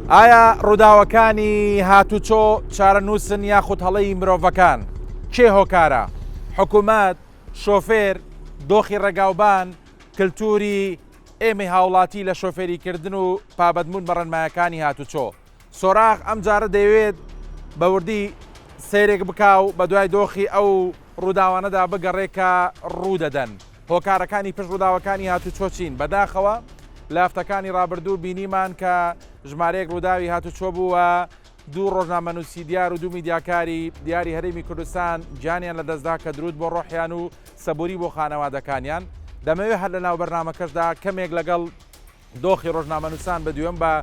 ئایا ڕووداوەکانی هاتوچۆ چارەنووسن یاخود هەڵەی مرۆڤەکان کێ هۆکارە؟ حکوومەت، شۆفێر، دۆخی ڕێگاوبان، کللتوری ئێمە هاوڵاتی لە شۆفێریکردن و پابەتمون بەڕێنمایەکانی هاتوچۆ. سۆراغ ئەم جارە دەیەوێت بەوردی سیرێک بکاو بە دوای دۆخی ئەو ڕووداوانەدا بگەڕێکە ڕوودەدەن. هۆکارەکانی پشت ڕووداوەکانی هاتوچۆ چین؟ بەداخەوە لافتەکانی ڕابردوو بینیمان کە ژمارەیەک ڕووداوی هاتوچۆ بووە دوو ڕۆژنامەنووسی دیار و دوو میدیاکاری دیاری هەرێمی کوردستان گیانیان لەدەستدا کە درود بۆ ڕۆحیان و سەبووری بۆ خانەوادەکانیان. دەمەوێت هەر لە ناو بەرنامەکەشدا کەمێک لەگەڵ دۆخی ڕۆژنامەنووسان بەدوێم بە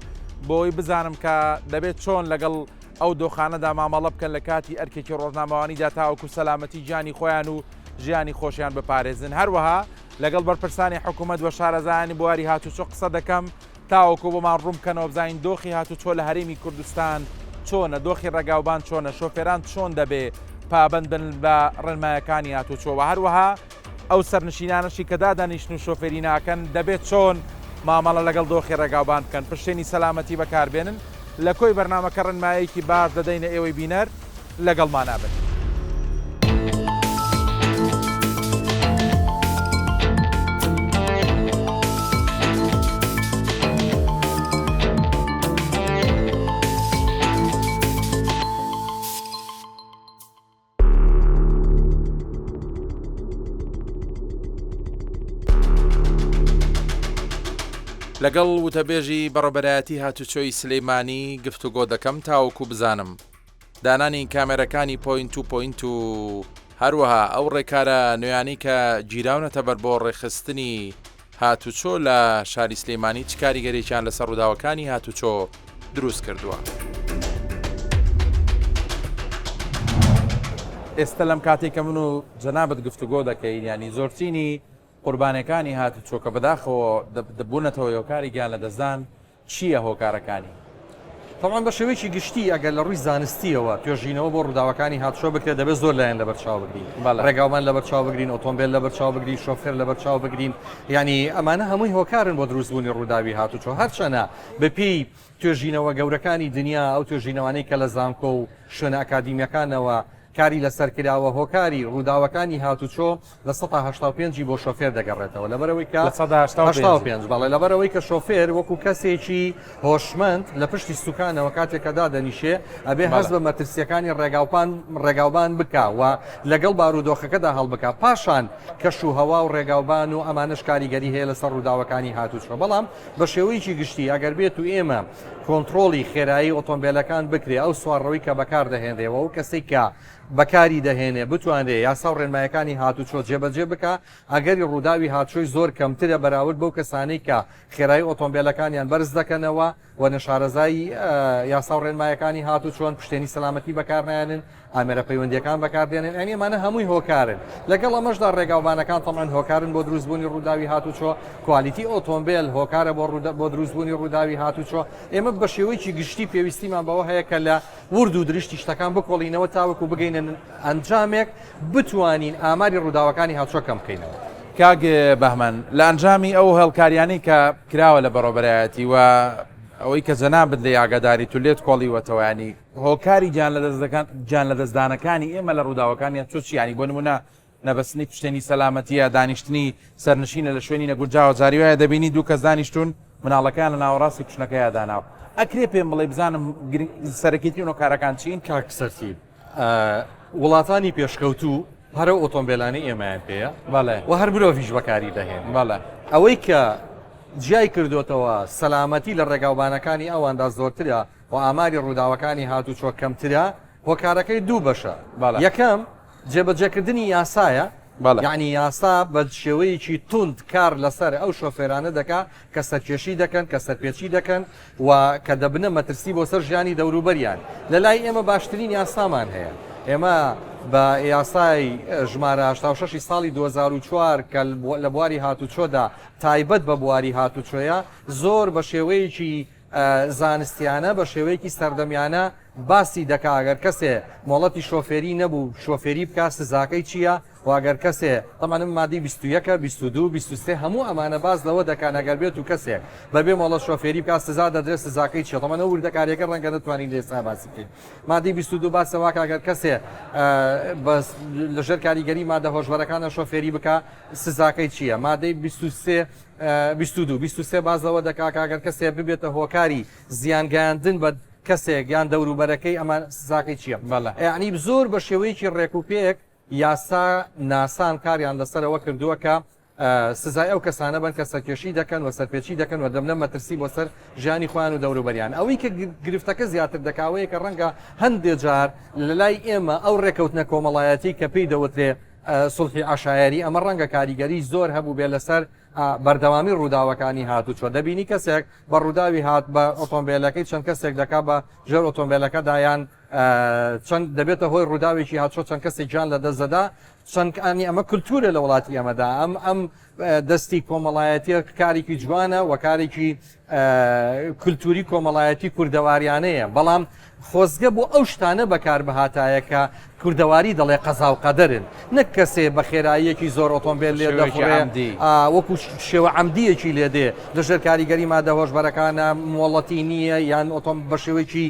بۆی بزانم کە دەبێت چۆن لەگەڵ ئەو دۆخانەدا مامەڵە بکەن لە کاتی ئەرکێکی ڕۆژنامەوانیدا تاوەکو سەلامەتی گیانی خۆیان و ژیانی خۆشیان بپارێزن. هەروەها لەگەڵ بەرپرسانی حکوومەت وە شارەزایانی بواری هاتوچۆ قسە دەکەم تاوەکو بۆمان ڕوون بکەنەوە بزانین دۆخی هاتوچۆ لە هەرێمی کوردستان چۆنە، دۆخی ڕێگاوبان چۆنە، شۆفێران چۆن دەبێ پابەند بن بە ڕێنمایەکانی هاتوچۆ. هەروەها ئەو سەرنشینانەشی کە دادانیشتن و شۆفێری ناکەن دەبێت چۆن مامەڵە لەگەڵ دۆخی ڕێگاوبان بکەن، پشتێنی سەلامەتی بەکاربێنن. لە کۆی بەرنامەکە ڕێنمایەکی باش دەدەینە ئێوەی بینەر لەگەڵمانابن. لەگەڵ وتەبێژی بەڕێبەرایەتی هاتوچۆی سلەیمانی گفتوگۆ دەکەم تاوەکو بزانم دانانی کامێرەکانی پۆینت و هەروەها ئەو ڕێکارە نوێیانی کە گیراونەتە بەر بۆ ڕێخستنی هاتوچۆ لە شاری سلەیمانی چ کاریگەرییان لەسەر ڕووداوەکانی هاتوچۆ دروست کردووە. ئێستا لەم کاتێککە من و جەنابەت گفتوگۆ دەکەین ینی زۆرچینی قوربانەکانی هاتوچۆ کە بەداخەوە دەبوونەتەوە هۆکاری گیان لە دەستدان چییە هۆکارەکانی؟ طبعاً بە شێوەیەکی گشتی ئەگەر لە ڕووی زانستیەوە توێژینەوە بۆ ڕووداوەکانی هاتوچۆ بکرێت دەبێت زۆر لایەن لەبەرچاو بگرین، ڕێگاومان لەبەرچاو بگرین، ئۆتۆمبیل لەبەرچاو بگرین، شۆفێر لەبەرچاو بگرین. ینی ئەمانە هەمووی هۆکارن بۆ دروستبوونی ڕووداوی هاتوچۆ. هەرچەنە بەپێی توێژینەوە گەورەکانی دنیا ئەو توێژینەوانەی کە لە زانکۆ و شوێنە ئەکادیمیەکانەوە کاری لەسەر کراوە هۆکاری ڕووداوەکانی هاتوچۆ لە 185 بۆ شۆفێر دەگەڕێتەوە لەبەرەوەی کە 185 بەڵێ لەبەرەوەی کە شۆفێر وەکو کەسێکی هۆشمەند لە پشتی سوکانەوە کاتێکە دادەنیشێ ئەبێ هەست بە مەترسیەکانی ڕێگاوبان بکە و لەگەڵ بارودۆخەکەدا هەڵبکە پاشان کەش و هەوا و ڕێگاوبان و ئەمانش کاریگەری هەیە لەسەر ڕووداوەکانی هاتوچۆ. بەڵام بە شێوەیەکی گشتی ئەگەر بێت و ئێمە کۆنتترۆلی خێرایی ئۆتۆمبیلەکان بکرێ ئەو سوارڕەوەی کە بەکار دەهێنرێەوە و کەسێک کە بەکاری دەهێنێ بتوانێت یاسا و ڕێنمایەکانی هاتوچۆ جێبەجێ بکە ئەگەری ڕووداوی هاتوچۆی زۆر کەمترە بەراورد بەو کەسانەی کە خێرایی ئۆتۆمبیلەکانیان بەرز دەکەنەوە و نەشارەزایی یاسا و ڕێنمایەکانی هاتوچۆن پشتێنی سەلامەتی بەکارنایانن، ئامێرە پەیوەندیەکان بەکاردێنن. ئەنی ئەمانە هەمووی هۆکارن. لەگەڵ ئەمەشدا ڕێگاوبانەکان تەمان هۆکارن بۆ دروستبوونی ڕووداوی هاتوچۆ، کوالیتی ئۆتۆمبیل هۆکارە بۆ دروستبوونی ڕووداوی هاتوچۆ. ئێمە بە شێوەیەکی گشتی پێویستیمان بەوە هەیە کە لە ورد و درشتی شتەکان بکۆڵینەوە تاوەکو بگەینە ئەنجامێک بتوانین ئاماری ڕووداوەکانی هاتوچۆ کەم بکەینەوە. کاگ بەهمەن لە ئەنجامی ئەو هەڵکاریانەی کە کراوە لە بەڕێبەرایەتی و ئەوەی کە جەنابەت لە ئاگاداری تو لێت کۆڵیوەتەوەیانی هۆکاری گیان لە دەستدانەکانی ئێمە لە ڕووداوەکانی چۆ چیانی بۆ نمونە نەبەستنی پشتێنی سەلامەتیە، دانیشتنی سەرنشینە لە شوێنی نەگونجاوە جاریوایە دەبینی دوو کەس دانیشتون مناڵەکان لە ناوەڕاستی کوشنەکەیە داناوە. ئەکرێ پێم بڵێ بزانم سەرەکیتی هۆکارەکان چین؟ کاک سەرتیب وڵاتانی پێشکەوتوو هەرە ئۆتۆمبیلانی ئێمەیان پێەیە و هەر مرۆڤیش بەکاری دەهێن. ئەوەی کە جیای کردوتەوە سەلامەتی لە ڕێگاوبانەکانی ئەواندا زۆرترە و ئاماری ڕووداوەکانی هاتوچۆ کەمترە، هۆکارەکەی دوو بەشە. یەکەم جێبەجێکردنی یاسایە، یعنی یاسا بە شێوەیەکی توند کار لەسەر ئەو شۆفێرانە دەکا کە سەرکێشی دەکەن، کە سەرپێچی دەکەن و کە دەبنە مەترسی بۆ سەر ژیانی دەوروبەریان. لە لای ئێمە باشترین یاسامان هەیە. ئێمە بە یاسای ژمارە 86 ساڵی 2004 کە لە بواری هاتوچۆدا تایبەت بە بواری هاتوچۆیە زۆر بە شێوەیەکی زانستیانە بە شێوەیەکی سەردەمیانە باسی دەکا ئەگەر کەسێ مۆڵەتی شۆفێری نەبوو شۆفێری بکە سزاکەی چییە واگەر کەسێ تەمانم مادی 21 22 23 هەموو ئەمانە باز لەوە دەکان ئەگەر بێت و کەسێک بەبێ مۆڵە شۆفێری بکات سزا دەدرێت سزاکەی چێت تەمانە وردەکاریەکە ڕەنگە نتوانین لێستا باسی بکەین مادی 22 باسەوە ئەگەر کەسێ لەژێر کاریگەری مادە هۆشبەرەکانە شۆفێری بکات سزاکەی چییە مادەی 23 23 بازەوە دەکا ئەگەر کەسێ ببێتە هۆکاری زیانگەاندن بە کەسێک یان دەوروبەرەکەی ئەمە سزاکەی چییە یعنی زۆر بە شێوەیەکی ڕێکوپێک یاسا ناسان کاریان لەسەرەوە کردووە کە سزای ئەو کەسانە بن کە سەرکێشی دەکەن و سەرپێچی دەکەن و دەمنە مەترسی بۆ سەر ژیانی خۆیان و دەوروبەریان ئەوەی کە گرفتەکە زیاتر دەکاوەیە کە ڕەنگە هەندێک جار لە لای ئێمە ئەو ڕێکەوتنە کۆمەڵایەتی کە پێی دەوترێ سڵحی عشایری ئەمە ڕەنگە کاریگەری زۆر هەبوو بێ لەسەر بەردەوامی ڕووداوەکانی هاتوچۆ دەبینی کەسێک بە ڕووداوی هات بە ئۆتۆمبیلەکەی چەند کەسێک دەکا بە ژێر ئۆتۆمبیلەکە دایان چەند دەبێتە هۆی ڕووداوێکی هاتچۆ چەند کەسێک جان لە دەستدەدا چەندانی ئەمە کولتورە لە وڵاتی ئەمەدا ئەم دەستی کۆمەڵایەتی کارێکی جوانە و کارێکی کولتوری کۆمەڵایەتی کوردەواریانەیە بەڵام خۆزگە بۆ ئەو شتانە بەکار بەهاتایەکە کوردەواری دەڵێ قەزا و قەدەرن نەک کەسێ بە خێراییەکی زۆر ئۆتۆمبیل لێ دەخورێ وەکو شێوە عەمدیەکی لێدێ لەژێر کاریگەری مادە هۆشبەرەکانە مۆڵەتی نییە یان ئۆتۆم بە شێوەیەکی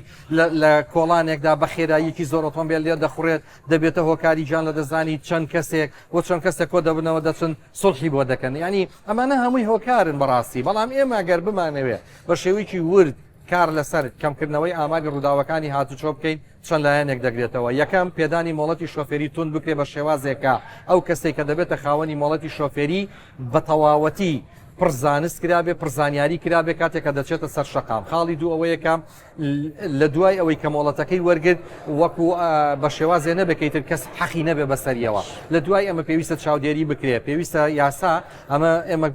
لە کۆڵانێکدا بە خێراییەکی زۆر ئۆتۆمبیل لێ دەخورێت دەبێتە هۆکاری جان لە دەزانی چەند کەسێک بۆ چەند کەسێک کۆ دەبنەوە دەچن سڵحی بۆ دەکەن ینی ئەمانە هەمووی هۆکارن بەڕاستی بەڵام ئێمە گەر بمانەوێت بە شێوەیەکی ورد کار لەسەر کەمکردنەوەی ئاماگە ڕووداوەکانی هاتوچۆ بکەین چەند لایەنێک دەگرێتەوە یەکەم پێدانی مۆڵەتی شۆفێری تون بکرێ بە شێوازێکە ئەو کەسێک کە دەبێتە خاوەنی مۆڵەتی شۆفێری بە تەواوەتی پرزانست کرابێ پرزانیاری کرابێ کاتێکە دەچێتە سەر شەقام خاڵی دوو ئەوەیەکە لە دوای ئەوەی کە مۆڵەتەکەی وەرگرت وەکو بە شێوازێ نەبێکیتر کەس حەقی نەبێ بەسەریەوە لە دوای ئەمە پێویستە چاودێری بکرێ پێویستە یاسا ئەمە ئێمە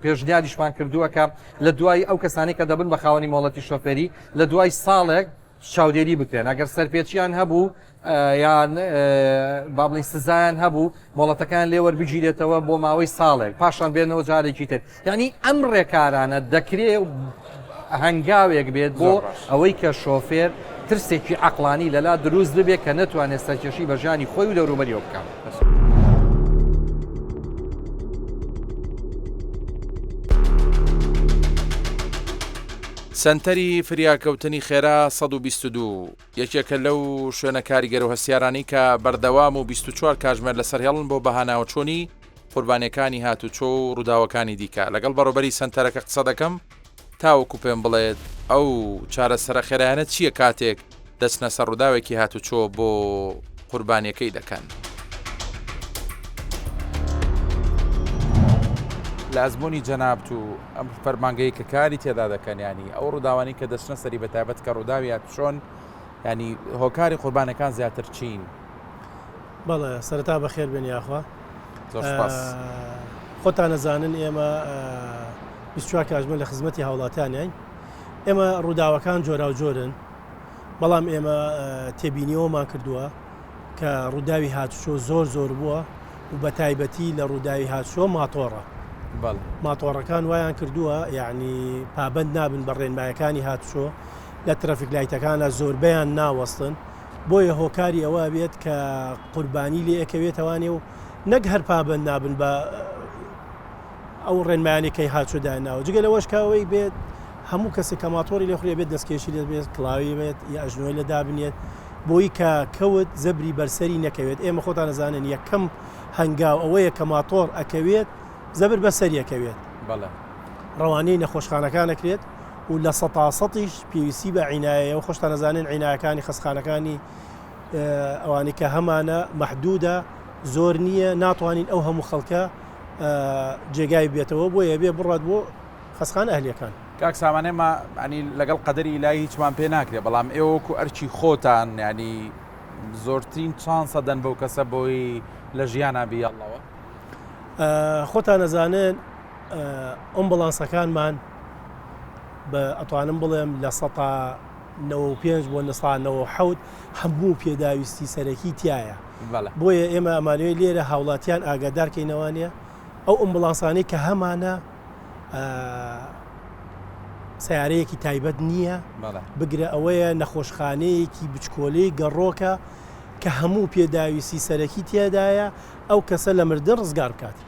پێشنیاریشمان کردووەکە لە دوای ئەو کەسانی کە دەبن بە خاوەنی مۆڵەتی شۆفێری لە دوای ساڵێک چاودێری بکرێن ئەگەر سەرپێچیان هەبوو یان با بڵین سزایان هەبوو مۆڵەتەکان لێوەربگیرێتەوە بۆ ماوەی ساڵێک پاشان بێنەوە جارێکی تر یعنی ئەم ڕێکارانە دەکرێت هەنگاوێک بێت بۆ ئەوەی کە شۆفێر ترسێکی عەقڵانی لەلا دروست ببێت کە نەتوانێت سەرکێشی بە ژیانی خۆی و دەوروبەریەوە بکات. سنتەری فریاکەوتنی خێرا 122 یەکێکە لەو شوێنە کاریگەر و هەسیارانی کە بەردەوام و 24 کاتژمێر لەسەر هێڵن بۆ بەهاناوچۆنی قوربانیەکانی هاتوچۆ و ڕووداوەکانی دیکە لەگەڵ بەڕۆبەری سنتەرەکە قسە دەکەم تاوەکو پێم بڵێت ئەو چارەسەرە خێرایانە چییە کاتێک دەچنە سەر ڕووداوێکی هاتوچۆ بۆ قوربانیەکەی دەکەن. لە ئەزمموی جەنابەت و ئەم فەرمانگەی کە کاری تێدا دەکەنیانی ئەو ڕووداوانی کە دەچنە سەری بەتایبەت کە ڕووداوی چۆن ینی هۆکاری قوربانەکان زیاتر چین. بەڵێ سەرەتا بەخێر بێن یاخوا خۆتان نەزانن ئێمە 24 کاتژمێر لە خزمەتی هاوڵاتیانین ئێمە ڕووداوەکان جۆرا و جۆرن بەڵام ئێمە تێبینیەوەمان کردووە کە ڕووداوی هاتوچۆ زۆر بووە و بە تایبەتی لە ڕووداوی هاتوچۆ ماتۆڕە ماتۆڕەکان وایان کردووە یعنی پابند نابن بە ڕێنمایەکانی هاتوچۆ لە ترەفیک لایتەکانە زۆربیان ناوەستن بۆیە هۆکاری ئەوە بێت کە قوربانی لێ ئەکەوێتەوانێ و نەک هەر پابند نابن بە ئەو ڕێنمایانێکی هاتوچۆداناوە جگە لەوەش کاوەی بێت هەموو کەسێک کە ماتۆری لێخوێ بێت دەستکێشی لێت بێت کڵاوی بێت یا ئەژنۆی لە دابنێت بۆی کە کەوت زەبری بەرسەری نەکەوێت ئێمە خۆتان نەزانن یەکەم هەنگاو ئەوەیە کە ماتۆر ئەکەوێت زەبر بەسەریەکەوێت ڕەوانەی نەخۆشخانەکانەکرێت و لە سەتاسەتیش پێویستی بە عینایە و خۆشتان نەزانن عینایەکانی خەسخانەکانی ئەوانی کە هەمانە مەحدودە زۆر نییە ناتوانین ئەو هەموو خەڵکە جێگای بێتەوە بۆ یەبێ بڕات بۆ خەسخان ئەهلیەکان. کاک سامانێمە ینی لەگەڵ قەدەری ئیلایی هیچمان پێ ناکرێت بەڵام ئێوەکو ئەرچی خۆتان ینی زۆرترین چانسە دەن بەو کەسە بۆی لە ژیانە بیاڵەوە خۆتان نەزانن ئۆمبڵانسەکانمان بە ئەتوانم بڵێم لە 95 بۆ 97 هەموو پێداویستی سەرەکی تایە بۆیە ئێمە ئەمانوێ لێرە هاوڵاتیان ئاگادارکەینەوانە ئەو ئۆمبڵانسانەی کە هەمانە سیارەیەکی تایبەت نییە بگرە ئەوەیە نەخۆشخانەیەکی بچکۆلەی گەڕۆکە کە هەموو پێداویستی سەرەکی تێدایە ئەو کەسە لە مردن ڕزگار بکات.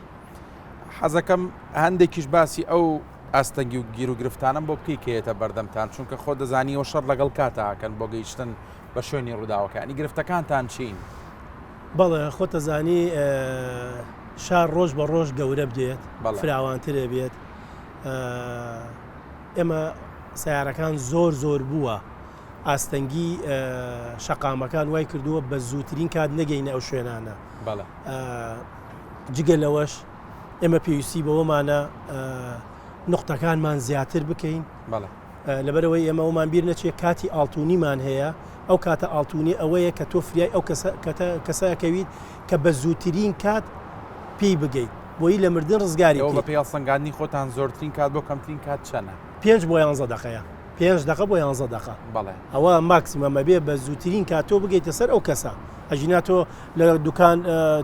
حەزەکەم هەندێکیش باسی ئەو ئاستەنگی و گیر و گرفتانم بۆ بکەیتە بەردەمتان چونکە خۆ دەزانیەوە شەڕ لەگەڵ کاتەکەن بۆ گەیشتن بە شوێنی ڕووداوەکانی گرفتەکانتان چین؟ بەڵێ خۆ دەزانی شار ڕۆژ بە ڕۆژ گەورە بدێت فراوانترێ بێت. ئێمە سیارەکان زۆر بووە ئاستەنگی شەقامەکان وای کردووە بە زووترین کات نەگەینە ئەو شوێنانە. جگە لەوەش ئێمە پێویستی بەوەمانە نقطەکانمان زیاتر بکەین لەبەرەوەی ئێمە ئەومان بیر نەچێت کاتی ئاڵتونیمان هەیە ئەو کاتە ئاڵتونی ئەوەیە کە تۆ فریای ئەو کەسەکەویت کە بە زووترین کات پێی بگەیت بۆی لە مردن ڕزگاری بە پێڵسەنگاندنی خۆتان زۆرترین کات بۆ کەمترین کات چەنە؟ 5 بۆ 11 دقەیە 5 دقە بۆ 11 دقە ئەوە ماکسیمەمە بێ بە زووترین کاتۆ بگەیتە سەر ئەو کەسە ئەژینا تۆ لە دوکان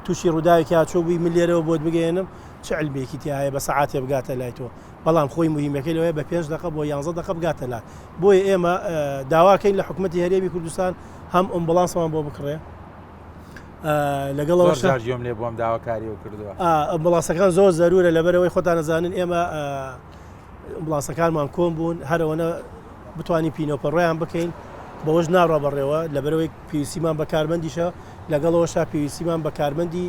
تووشی ڕووداوێکی هاتۆ بووی من لێرەوە بۆت بگەێنم چ علمێکی تایە بە سەعاتێ بگاتە لای تۆ بەڵام خۆی مهمەکەی لەوەیە بە 5 دقە بۆ 11 دقە بگاتە لای بۆیە ئێمە داواکەین لە حکوومەتی هەرێمی کوردستان هەم ئەمبڵانسمان بۆ بکڕێ لەگەڵەوە ژۆم لێ بۆم داواکاری و کردووە ئەمبڵانسەکان زۆر زەرورە لەبەرەوەی خۆتان نەزانن ئێمە ئەمبڵانسەکانمان کۆم بوون هەرەوەنە بتوانین پینۆپەڕۆیان بکەین بەوەش ناڕۆ بەڕێوە لەبەرەوەی پێویستیمان بە کارمەندیشە لەگەڵەوەشا پێویستیمان بە کارمەندی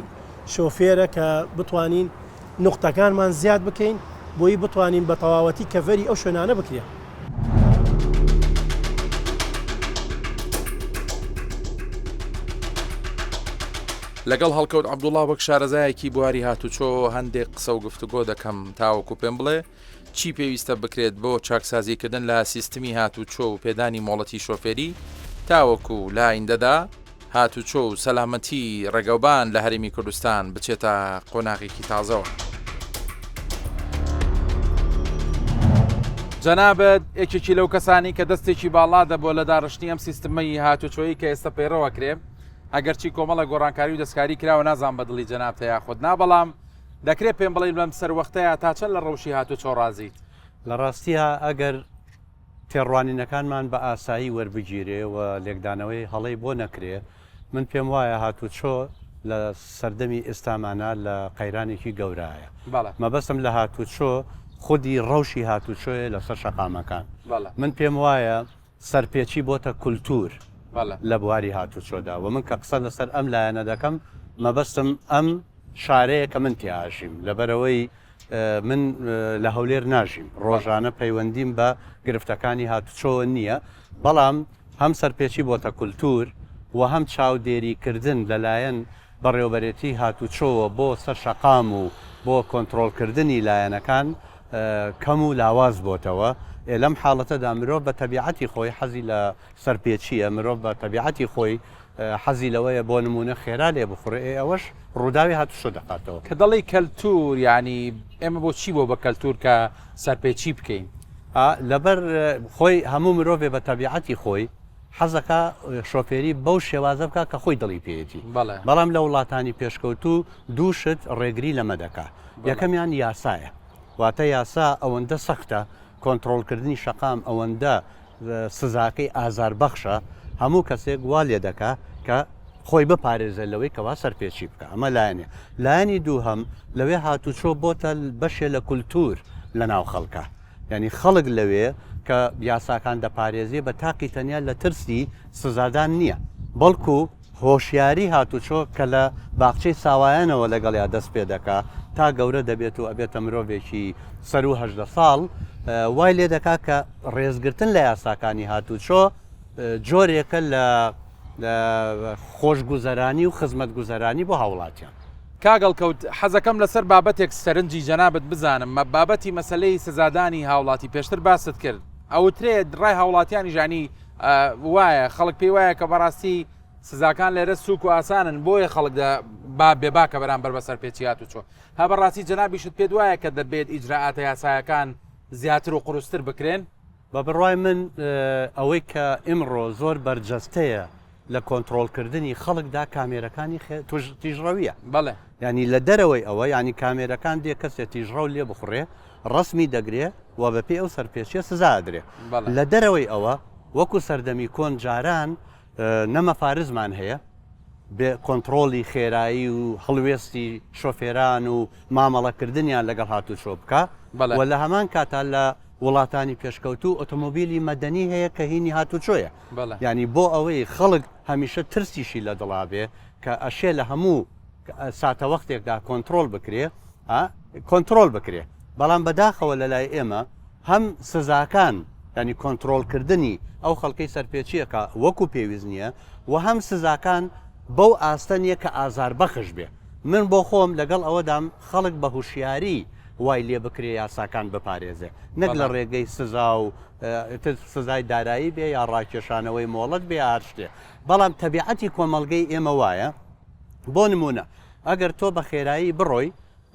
شۆفێرە کە بتوانین نقطەکانمان زیاد بکەین بۆی بتوانین بە تەواوەتی کەڤەری ئەو شوێنانە بکرێ. لەگەڵ هەڵکەوت عەبدوڵڵا وەک شارەزایەکی بواری هاتوچۆ هەندێک قسە و گفتوگۆ دەکەم تاوەکو پێم بڵێ چی پێویستە بکرێت بۆ چاکسازیکردن لە سیستمی هاتوچۆ و پێدانی مۆڵەتی شۆفێری تاوەکو لایندەدا هاتوچۆ و سەلامەتی ڕێگەوبان لە هەرێمی کوردستان بچێتە قۆناغێکی تازەوە. جەنابەت یەکێکی لەو کەسانی کە دەستێکی باڵادە بۆ لە داڕشتنی ئەم سیستمەی هاتوچۆیی کە ئێستا پەیڕەوە کرێ ئەگەرچی کۆمەڵە گۆڕانکاری و دەستکاری کراوە نازان بەدڵی جەنابتە یاخود نا بەڵام دەکرێت پێم بڵێ لەم سەروەختەیە تا چەند لە ڕەوشی هاتوچۆ ڕازیت؟ لە ڕاستیە ئەگەر تێڕوانینەکانمان بە ئاسایی وەربگیرێ و لێکدانەوەی هەڵەی بۆ نەکرێ من پێم وایە هاتوچۆ لە سەردەمی ئێستامانە لە قەیرانێکی گەورایە مەبەستم لە هاتوچۆ خودی ڕەوشی هاتوچۆیە لەسەر شەقامەکان من پێم وایە سەرپێچی بۆتە کولتور لە بواری هاتوچۆدا و من کە قسە لەسەر ئەم لایەنە دەکەم مەبەستم ئەم شارەیە کە من تیاژیم لەبەرەوەی من لە هەولێر ناژیم ڕۆژانە پەیوەندیم بە گرفتەکانی هاتوچۆ نییە بەڵام هەم سەرپێچی بۆتە کولتور و هەم چاودێریکردن لەلایەن بەڕێوەبەرێتی هاتوچۆوە بۆ سەر شەقام و بۆ کۆنتترۆلکردنی لایەنەکان کەم و لاواز بۆتەوە لەم حاڵەتەدا مرۆڤ بە تەبیعەتی خۆی حەزی لە سەرپێچیە مرۆڤ بە تەبیعەتی خۆی حەزی لەوەیە بۆ نمونە خێرا لێ بخوڕێ ئەوەش ڕووداوی هاتوچۆ دەقاتەوە کە دەڵی کەلتور ینی ئێمە بۆ چی بۆ بە کەلتور کە سەرپێچی بکەین لەبەر خۆی هەموو مرۆڤێ بە تەبیعەتی خۆی حەزەکە شۆفێری بەو شێوازە بکە کە خۆی دڵی پێێتی بەڵام لە وڵاتانی پێشکەوتوو دووشت ڕێگری لەمە دەکا یەکەمیان یاسایە واتە یاسا ئەوەندە سەختە کۆنتترۆلکردنی شەقام ئەوەندە سزاکەی ئازاربەخشە هەموو کەسێک وا لێ دەکا کە خۆی بپارێزە لەوەی کەوا سەرپێچی بکە ئەمە لایەنێ لایەنی دووهەم لەوێ هاتوچۆ بۆتە بەشێ لە کولتور لە ناو خەڵکە یعنی خەڵک لەوێ کە یاساکان دەپارێزیێ بە تاقی تەنیا لە ترسی سزادان نییە بەڵکو هۆشیاری هاتوچۆ کە لە باخچەی ساوایانەوە لەگەڵیا دەست پێ دەکا تا گەورە دەبێت و ئەبێتە مرۆڤێکی سەر و هەژدە ساڵ وای لێ دەکا کە ڕێزگرتن لە یاساکانی هاتوچۆ جۆرێکە لە خۆشگوزەرانی و خزمەت گوزەرانی بۆ هاوڵاتیان کاگەڵکەوت حەزەکەم لەسەر بابەتێک سەرنجی جەنابەت بزانم بابەتی مەسەلەی سزادانی هاوڵاتی پێشتر باست کرد ئەوترێت ڕای هاوڵاتیانی ژانی وایە خەڵک پێی وایە کە بەڕاستی سزاکان لێرە سوک و ئاسانن بۆیە خەڵک بێباکە بەرامبەر بە سەرپێچی هاتوچۆ هە بەڕاستی جەنابیشت پێت وایە کە دەبێت ئیجراعاتە یاسایەکان زیاتر و قورستر بکرێن بە بڕوای من ئەوەی کە ئیمڕۆ زۆر بەرجەستەیە لە کۆنتترۆلکردنی خەڵکدا کامێرەکانی تیژڕەویە بەڵێ ینی لە دەرەوەی ئەوە ینی کامێرەکان دێ کەسێک تیژڕە و لێ بخوڕێ ڕسمی دەگرێ و بەپێ ئەو سەرپێچیە سزادرێ لە دەرەوەی ئەوە وەکو سەردەمی کۆن جاران نەمەفارزمان هەیە بێ کۆنتترۆلی خێرایی و هەڵوێستی شۆفێران و مامەڵەکردنیان لەگەڵ هاتوچۆ بکە و لە هەمان کاتا لە وڵاتانی پێشکەوتو ئۆتۆمۆبیلی مەدەنی هەیە کە هینی هاتوچۆیە ینی بۆ ئەوەی خەڵک هەمیشە ترسیشی لە دڵابێ کە ئەشێ لە هەموو ساتە وەختێکدا کۆنتترۆل بکرێ کۆنتترۆل بکرێ بەڵام بەداخەوە لە لای ئێمە هەم سزاکان ینی کۆنتترۆلکردنی ئەو خەڵکەی سەرپێچیەکە وەکو پێویست نییە و هەم سزاکان بەو ئاستەنیە کە ئازار بەخش بێ من بۆ خۆم لەگەڵ ئەوەدام خەڵک بە هوشیاری وای لێ بکرێ یاساکان بپارێزێ نەک لە ڕێگەی سزا و سزای دارایی بێ یا ڕاکێشانەوەی مۆڵەت بێ هاشتێ بەڵام تەبیعەتی کۆمەڵگەی ئێمە وایە بۆ نمونە ئەگەر تۆ بە خێرایی بڕۆی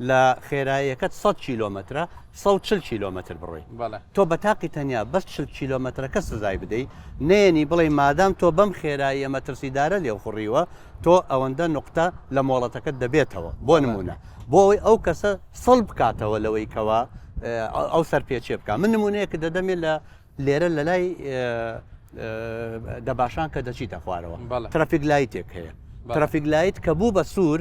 لە خێراییەکەت 100 کیلۆمترە 140 کیلۆمتر بڕۆی تۆ بە تاقی تەنیا بەس 40 کیلۆمترەکە سزای بدەیت نێنی بڵێ مادام تۆ بەم خێرایی مەترسیدارە لێو خوڕیوە تۆ ئەوەندە نقطە لە مۆڵەتەکەت دەبێتەوە بۆ نمونە بۆ ئەوەی ئەو کەسە سڵ بکاتەوە لەوەی کەوە ئەو سەرپێچێ بکە من نمونەیەکە دەدەمێت لە لێرە لە لای دەباشان کە دەچیتە خوارەوە ترافیک لایتێک هەیە ترافیک لایت کە بوو بە سوور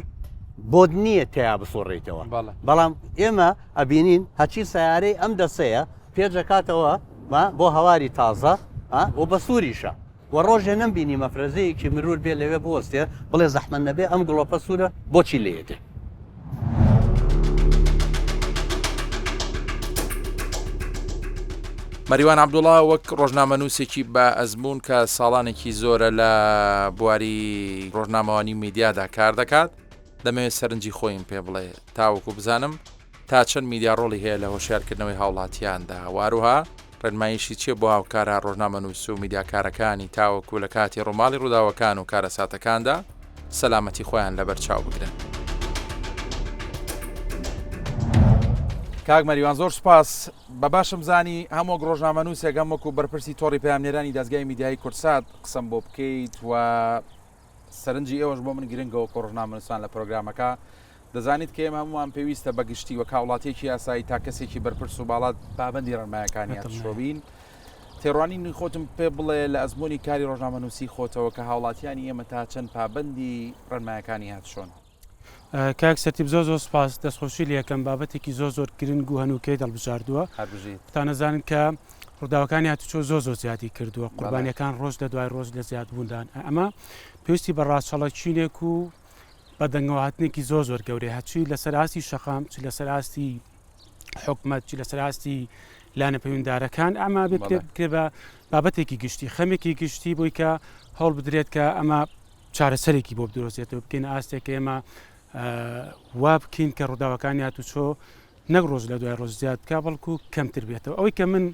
بۆ نییە تیا بسۆڕێتەوە بەڵام ئێمە ئەبینین هەچی سیارەی ئەم دەسەیە پێجەکاتەوە بۆ هەواری تازە و بە سووریشە و ڕۆژێ نەمبینی مەفرەزەیەکی مرور بێ لەوێ بۆستێ بڵێ زەحمەت نەبێ ئەم گڵۆپە سوورە بۆچی لێتێ مەریوان عەبدوڵڵا وەک ڕۆژنامەنووسێکی بە ئەزمون کە ساڵانێکی زۆرە لە بواری ڕۆژنامەوانی میدیادا کار دەکات دەمەوێت سەرنجی خۆیم پێ بڵێ تاوەکو بزانم تا چەند میدیا ڕۆڵی هەیە لە هۆشیارکردنەوەی هاوڵاتیاندا واروها ڕێنمایشی چیە بۆ هاوکارە ڕۆژنامەنووس و میدیاکارەکانی تاوەکو لە کاتی ڕۆماڵی ڕووداوەکان و کارەساتەکاندا سەلامەتی خۆیان لەبەرچاو بگرن. کاک مەریوان زۆر سپاس بە باشم زانی هەموو ڕۆژنامەنووسێک وەکو بەرپرسی تۆڕی پەیامنێرانی دەستگای میدیای کورسات قسەم بۆ بکەیت و سەرنجی ئێوەش بۆ من گرنگەوە کە ڕۆژنامەنووسان لە پرۆگرامەکە دەزانیت کە ئێمە هەمووان پێویستە بەگشتی وە کاوڵاتێکی یاسایی تا کەسێکی بەرپرس و باڵات پابەندی ڕێنمایەکانی هاتوچۆبین تێڕوانینی خۆتم پێ بڵێ لە ئەزمموی کاری ڕۆژنامەنووسی خۆتەوە کە هاوڵاتیانی ئێمە تا چەند پابەندی ڕێنمایەکانی هاتشۆن. کاک سەرتیب زۆر سپاس دەستخۆشی لە یەکەم بابەتێکی زۆر گرنگ و هەنووکەی دەڵبژاردووە تا نەزانن کە ڕووداوەکانی هاتوچۆ زۆر زیادی کردووە قوربانیەکان ڕۆژ لە دوای ڕۆژ لە زیادبووندان ئەمە پێویستی بە ڕاستچەڵەکچینێک و بە دەنگەوەهاتنێکی زۆر گەورەی هەچی لەسەر ئاستی شەقام چ لەسەر ئاستی حکومەت چ لەسەر ئاستی لانە پەیوەنددارەکان ئەمە بکرێ بە بابەتێکی گشتی خەمێکی گشتی بۆی کە هەوڵ بدرێت کە ئەمە چارەسەرێکی بۆ بدرۆزێتەوە بکەین ئاستێک ئێمە وا بکەین کە ڕووداوەکانی هاتوچۆ نەک ڕۆژ لە دوای ڕۆژ زیاد بکە بەڵکو کەمتر بێتەوە ئەوەی کە من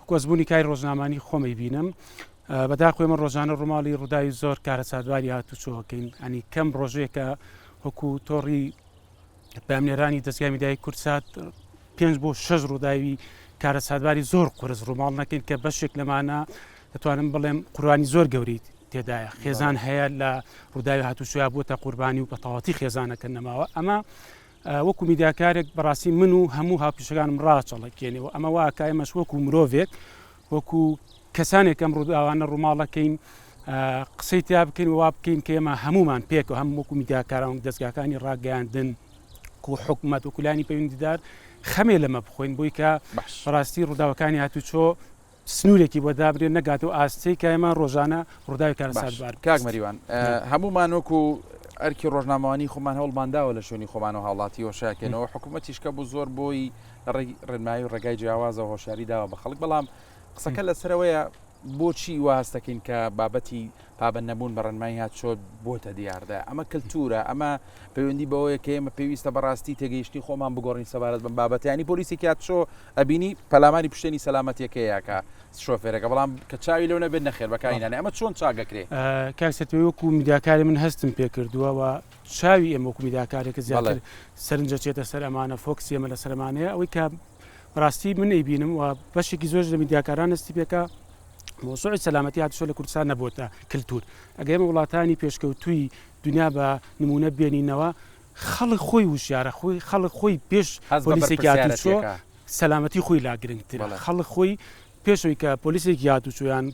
کۆزبوونی کاری ڕۆژنامانی خۆمەی بینم بەداخۆی من ڕۆژانە ڕۆماڵی ڕووداوی زۆر کارە سادواری هاتوچۆەکەین ئەنی کەم ڕۆژێکە وەکو تۆڕی پەیامنێرانی دەستگای میدیای کورسات 5 بۆ 6 ڕووداوی کارە سادواری زۆر قورس ڕووماڵ نەکەین کە بەشێک لەمانە دەتوانم بڵێم قوربانی زۆر گەوری تێدایە خێزان هەیە لە ڕووداوی هاتوچۆیان بۆتە قوربانی و بەتەواتی خێزانەکە نەماوە ئەمە وەکو میدیاکارێک بەڕاستی من و هەموو هاوپیشەکانم ڕاچەڵەکێنەوە ئەمە واکە ئێمەش وەکو مرۆڤێک وەکو کەسانێک ئەم ڕووداوانە ڕووماڵەکەین قسەی تیا بکەین وا بکەین کە ئێمە هەمومان پێکەوە هەم وەکو میدیاکاران دەستگاکانی ڕاگەیاندن و حکومەت وەکولانی پەیوەندیدار خەمێ لەمە بخۆین بۆی کە بەڕاستی ڕووداوەکانی هاتوچۆ سنوورێکی بۆ دابرێن نەگاتەوە ئاستەی کە ئێمە ڕۆژانە ڕووداوی کارەساتبار. کاک مەریوان هەمومان وەکو ئەرکی ڕۆژنامەوانی خۆمان هەوڵمانداوە لە شوێنی خۆمان و هاوڵاتی هۆشیارکردنەوە حکوومەتیشکە بوو زۆر بۆی ڕێنمایی و ڕێگای جیاوازە هۆشیاری داوە بە خەڵک بەڵام قسەکە لەسەرەوەیە بۆچی وا هەستەکەین کە بابەتی پابەند نەبوون بە ڕێنمایی هاتوچۆ بۆتە دیاردا ئەمە کللتورە ئەمە پەیوەندی بەوەیە کە ئێمە پێویستە بەڕاستی تێگەیشتی خۆمان بگۆڕین سەبارەت بم بابەتیانی پۆلیسێکی هاتوچۆ ئەبینی پەلاماری پشتێنی سەلامەتیەکەیەکە شۆفێرەکە بەڵام کە چاوی لەو نەبێت نەخێر بەکارهێنانێ ئەمە چۆن چاگەکرێ کاکسەتەوەی وەکو میدیاکاری من هەستم پێ کردووە چاوی ئێمە وەکو میدیاکارێکە زیاتر سەرنجە چێتە سەر ئەمانە فۆکسی ئێمە لە سەرمانەیە ئەوەی کە ڕاستی من ئەیبینم و بەشێکی زۆر لە میدیاکاران هەستی پێکە مۆزوعی سەلامەتی هاتوچۆ لە کوردستان نەبووتە کللتور ئەگەر ئێمە وڵاتانی پێشکەوتووی دنیا بە نمونە بێنینەوە خەڵک خۆی وشیارە خەڵک خۆی پێش پۆلیسێکی هاتوچۆ سەلامەتی خۆی لا گرنگترە خەڵک خۆی پێشەوەی کە پۆلیسێکی هاتوچۆیان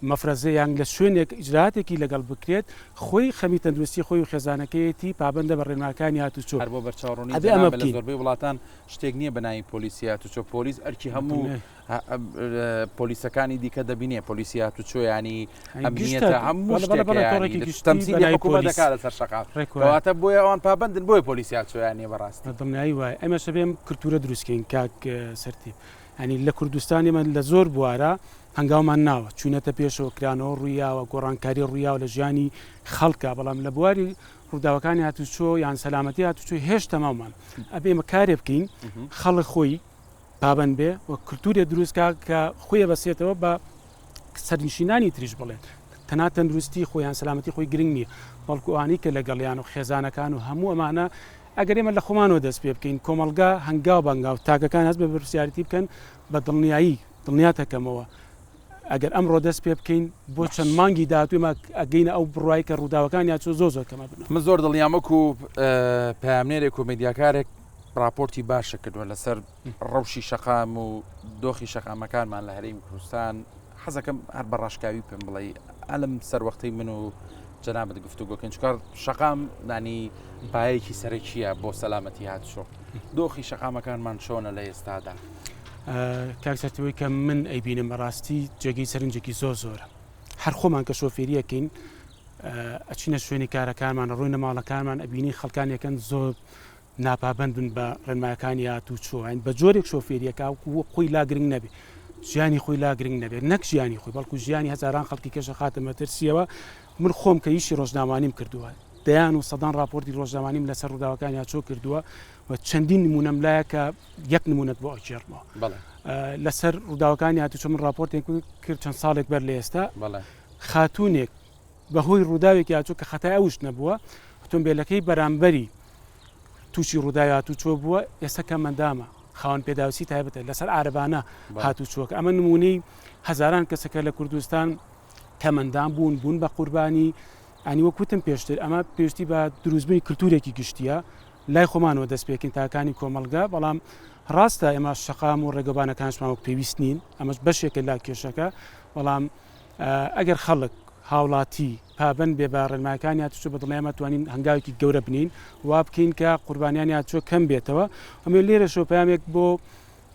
مەفرەزەیان لە شوێنێک ئیجراتێکی لەگەڵ بکرێت خۆی خەمی تەندروستی خۆی و خێزانەکەیەتی پابندە بە ڕێنماکانی هاتوچۆ هەر بۆ بەرچاوڕوونی ئەبێ ئەمە لە بکەین. زۆربەی وڵاتان شتێک نییە بەناوی پۆلیسی هاتوچۆ پۆلیس ئەرکی هەموو پۆلیسەکانی دیکە دەبینێ پۆلیسی هاتوچۆ ینی ئەمنیەتە هەموو شتێکی حکومەت دەکات لەسەر شەقام کەواتە بۆیە ئەوان پابندن بۆی پۆلیسی هاتوچۆیانی بەڕاستی دڵنیایی وایە ئەمە شەبێم کلتورە دروستکەین کاک سەرتیب ینی لە کوردستانی من لە زۆر بوارە هەنگاومان ناوە چوونەتە پێشەوە کرانەوە ڕوویاوە گۆڕانکاری ڕوویاوە لە ژیانی خەڵکە بەڵام لە بواری ڕووداوەکانی هاتوچۆ یان سەلامەتی هاتوچۆ هێشتا مامان ئەبێ ئێمە کارێ بکەین خەڵک خۆی پابند بێ و کلتورێ دروستکە کە خۆیە بەسێتەوە بە سەرنشینانی تریش بڵێن تەنها تەندروستی خۆیان سەلامەتی خۆی گرنگ نییە بەڵکو ئەوانەی کە لەگەڵیان و خێزانەکان و هەموو ئەمانە ئەگەر ئێمە لە خۆمانەوە دەست پێ بکەین کۆمەلگا هەنگاو بەنگاو تاکەکان هەست بە پرسیارەتی بکەن بە دڵنیایی دڵنیاتەکەمەوە ئەگەر ئەمڕۆ دەست پێ بکەین بۆ چەند مانگی داهاتوێمە ئەگەینە ئەو بڕایی کە ڕووداوەکان یا چۆ زۆر کەمە بن من زۆر دڵنیامەک و پامنێرێک و مدیاکارێک راپۆرتی باشە کردووە لەسەر ڕەوشی شەقام و دۆخی شەقامەکانمان لە هەرێمی کوردستان حەزەکەم هەر بە ڕاشکاوی پێم بڵێ ئەلم سەروەختەی من و جەنابەت گفتوگۆکەن چکار شەقام دانی پایەکی سەرەکیە بۆ سەلامەتی هاتوچۆ دۆخی شەقامەکانمان چۆنە لە ئێستادا کاکسەرەوەی کە من ئەیبینم بەڕاستی جێگەی سەرنجێکی زۆرە هەر خۆمان کە شۆفێریەکەین ئەچینە شوێنی کارەکانمان ڕووی نەماڵەکانمان ئەبینی خەڵکان یەکەن زۆر ناپابند بن بە ڕێنمایەکانی هاتوچۆ بە جۆرێک شۆفێریەکە خۆی لاگرنگ نەبێ ژیانی خۆی لاگرنگ نەبێت نەک ژیانی خۆی بەڵکو ژیانی هەزاران خەڵکی کێشە خاتمە ترسیەوە من خۆم کە هیچی ڕۆژنامانیم کردووە دەیان و سەدان راپۆرتی ڕۆژنامانیم لەسەر ڕووداوەکانی هاتوچۆ کردووە و چەندین نمونەم لایە کە یەک نمونەت بۆ ئەکێڕمەوە لەسەر ڕووداوەکانی هاتوچۆ من راپۆرتێک کرد چەند ساڵێک بەر لە ئێستا خاتوونێک بەهۆی ڕووداوێکی هاتوچۆ کە خەتای ئەوش نەبووە ئۆتۆمبیلەکەی بەرامبەری تووشی ڕووداوی هاتوچۆ بووە ئێستا کەمەندامە خاوەن پێداویستی تایبەتە لەسەر ئارەبانە هاتوچۆکە ئەمە نمونەی هەزاران کەسەکە لە کوردستان کەمەندام بوون بە قوربانی ئەنی وەکوتم پێشتر ئەمە پێشتی بە دروستبوونی کللتورێکی گشتیە لای خۆمانەوە دەست پێکەین تاکانی کۆمەلگا بەڵام ڕاستە ئێمە شەقام و ڕێگەبانەکانشمان وەک پێویست نین ئەمەش بەشێکە لا کێشەکە بەڵام ئەگەر خەڵک هاوڵاتی پابند بێ بە ڕێنمایەکانی هاتوچۆ بە دڵێ ئەمە توانین هەنگاوێکی گەورە بنین وا بکەین کە قوربانیانی هاتوچۆ کەم بێتەوە ئەمێ لێرە شۆپەیامێک بۆ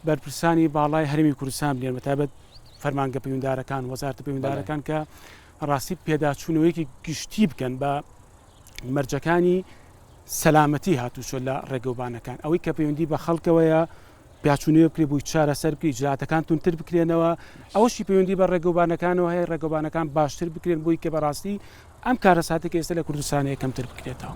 بەرپرسانی باڵای هەرێمی کوردستان بنێن بەتایبەت فەرمانگە پەیوەنددارەکان وەزارەتە پەیوەنددارەکان کە ڕاستی پێداچوونەوەیەکی گشتی بکەن بە مەرجەکانی سەلامەتی هاتوچۆ لە ڕێگەوبانەکان ئەوەی کە پەیوەندی بە خەڵکەوەیە پیاچوونەوە بکرێ بووی چارەسەر بکری ئیجراتەکان تونتر بکرێنەوە ئەوەشی پەیوەندی بە ڕێگەوبانەکانەوە هەیە ڕێگەوبانەکان باشتر بکرێن بۆی کە بەڕاستی ئەم کارە ساتێکی ئێستا لە کوردستانەیە کەمتر بکرێتەوە.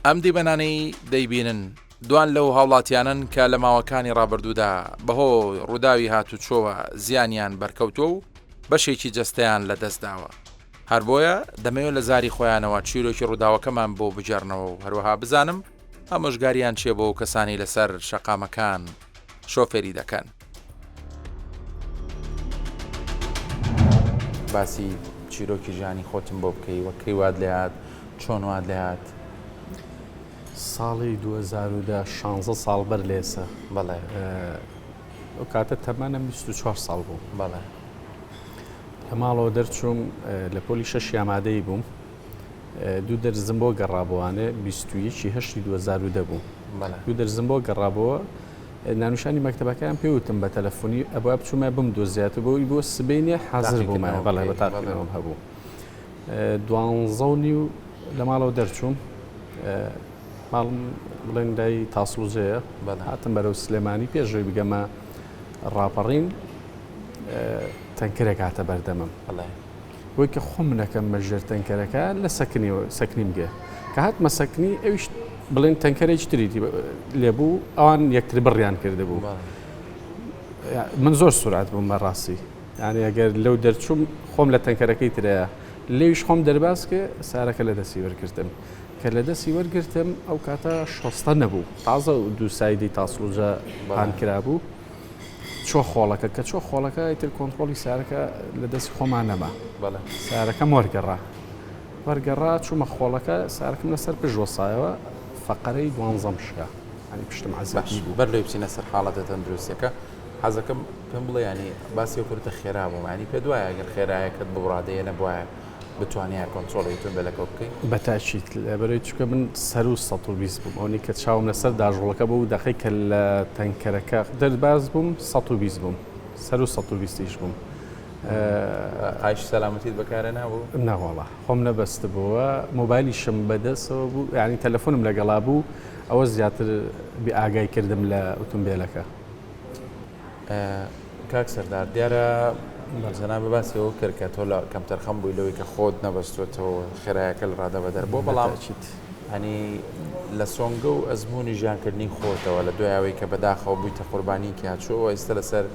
ئەم دیبەنانەی دەیبینن دوان لەو هاوڵاتیانن کە لە ماوەکانی ڕابردوودا بەهۆی ڕووداوی هاتوچۆوە زیانیان بەرکەوتووە و بەشێکی جەستەیان لە دەستداوە هەر بۆیە دەمەوێت لە زاری خۆیانەوە چیرۆکی ڕووداوەکەمان بۆ بجارنەوە و هەروەها بزانم ئامۆژگاریان چێ بۆ کەسانی لەسەر شەقامەکان شۆفێری دەکەن. باسی چیرۆکی ژیانی خۆتم بۆ بکەی وەکەی واد لێهات چۆن واد لێهات ساڵی 2010 16 ساڵ بەر لێسە بەڵێ ئەو کاتە تەمانە 24 ساڵ بوو بەڵێ لە ماڵەوە دەرچووم لە پۆلی شەشی ئامادەی بووم دوو دەرزم بۆ گەڕابووانێ 21 2010 بوو دوو دەرزم بۆ گەڕابەوە نانوشانی مەکتەبەکان پێوتم بە تەلەفۆنی ئەوە بچوومە بم دۆزیاتە بۆی بۆ سبەینێ حاضر بوومە بەڵێ بە تاقیەوەم هەبوو 12 و لە ماڵەوە دەرچووم ماڵم بڵێن دای تاسڵوزەیە هاتم بەرەو سلێمانی پێشەوەی بگەمە ڕاپەڕین تەنکرێک هاتە بەردەمم بۆی کە خۆم نەکەم بەژێر تەنکەرەکە لە سەکنیم گێ کە هاتمە سەکنی ئەویش بڵێن تەنکەرێک تریتی لێبوو ئەوان یەکتر بڕیان کردبوو من زۆر سورات بووم بەڕاستی یعنی ئەگەر لەو دەرچووم خۆم لە تەنکەرەکەی ترەیە لێویش خۆم دەرباز کە سارەکە لە دەستی وەرگرتم کە لە دەستی وەرگرتم ئەو کاتە شۆستە نەبوو تازە دوو سایدی تاسڵوجە هاانکرا بوو چۆ خۆڵەکە کە چۆ خۆڵەکە ئیتر کۆنتترۆلی سارەکە لە دەستی خۆمان نەما سارەکەم وەرگەڕا چوومە خۆڵەکە سارەکەم لەسەر پژوەسایەوە فەقەرەی 12 شکا ینی پشتم عزیزی بوو بەر لێ بچینە سەر حاڵەتە تەندروستیەکە حەزەکەم پێم بڵێ ینی باسی کورتە خێرا بوو ینی پێ دوایە ئەگەر خێرایەکەت بڕادەیە نەبواە بتوانیا کۆنتترۆڵی تون بێلەکە بکەیت بەتاچیت لەبەرەوەی چکە من سەر و 120 بووم ئەوەی کە چاوم لەسەر داژۆڵەکە بوو دەخی کە لە تەنکەرەکە دەرباز بووم 120 بووم سەر و 120 بووم قایش سەلامەتیت بەکارە نابوو ناوەڵە خۆم نەبەستە بووە مۆبایلی شم بەدەستەوە بوو ینی تەلەفۆنم لەگەڵا بوو ئەوە زیاتر ئاگای کردم لە ئۆتۆمبیلەکە کاک سەردار دیارە زەنا بەباسیەوە کرد کە تۆ لە کەمتەرخەم بووی لەوەی کە خۆت نەبەستوێتەوە خێرایەکە لە ڕادە بەدەر بۆ بەڵام هەنی لە سۆنگە و ئەزمموی ژیانکردنی خۆتەوە لە دوایەوەی کە بەداخەوە بوویتە قوربانی کاتچۆ ئێستا لەسەر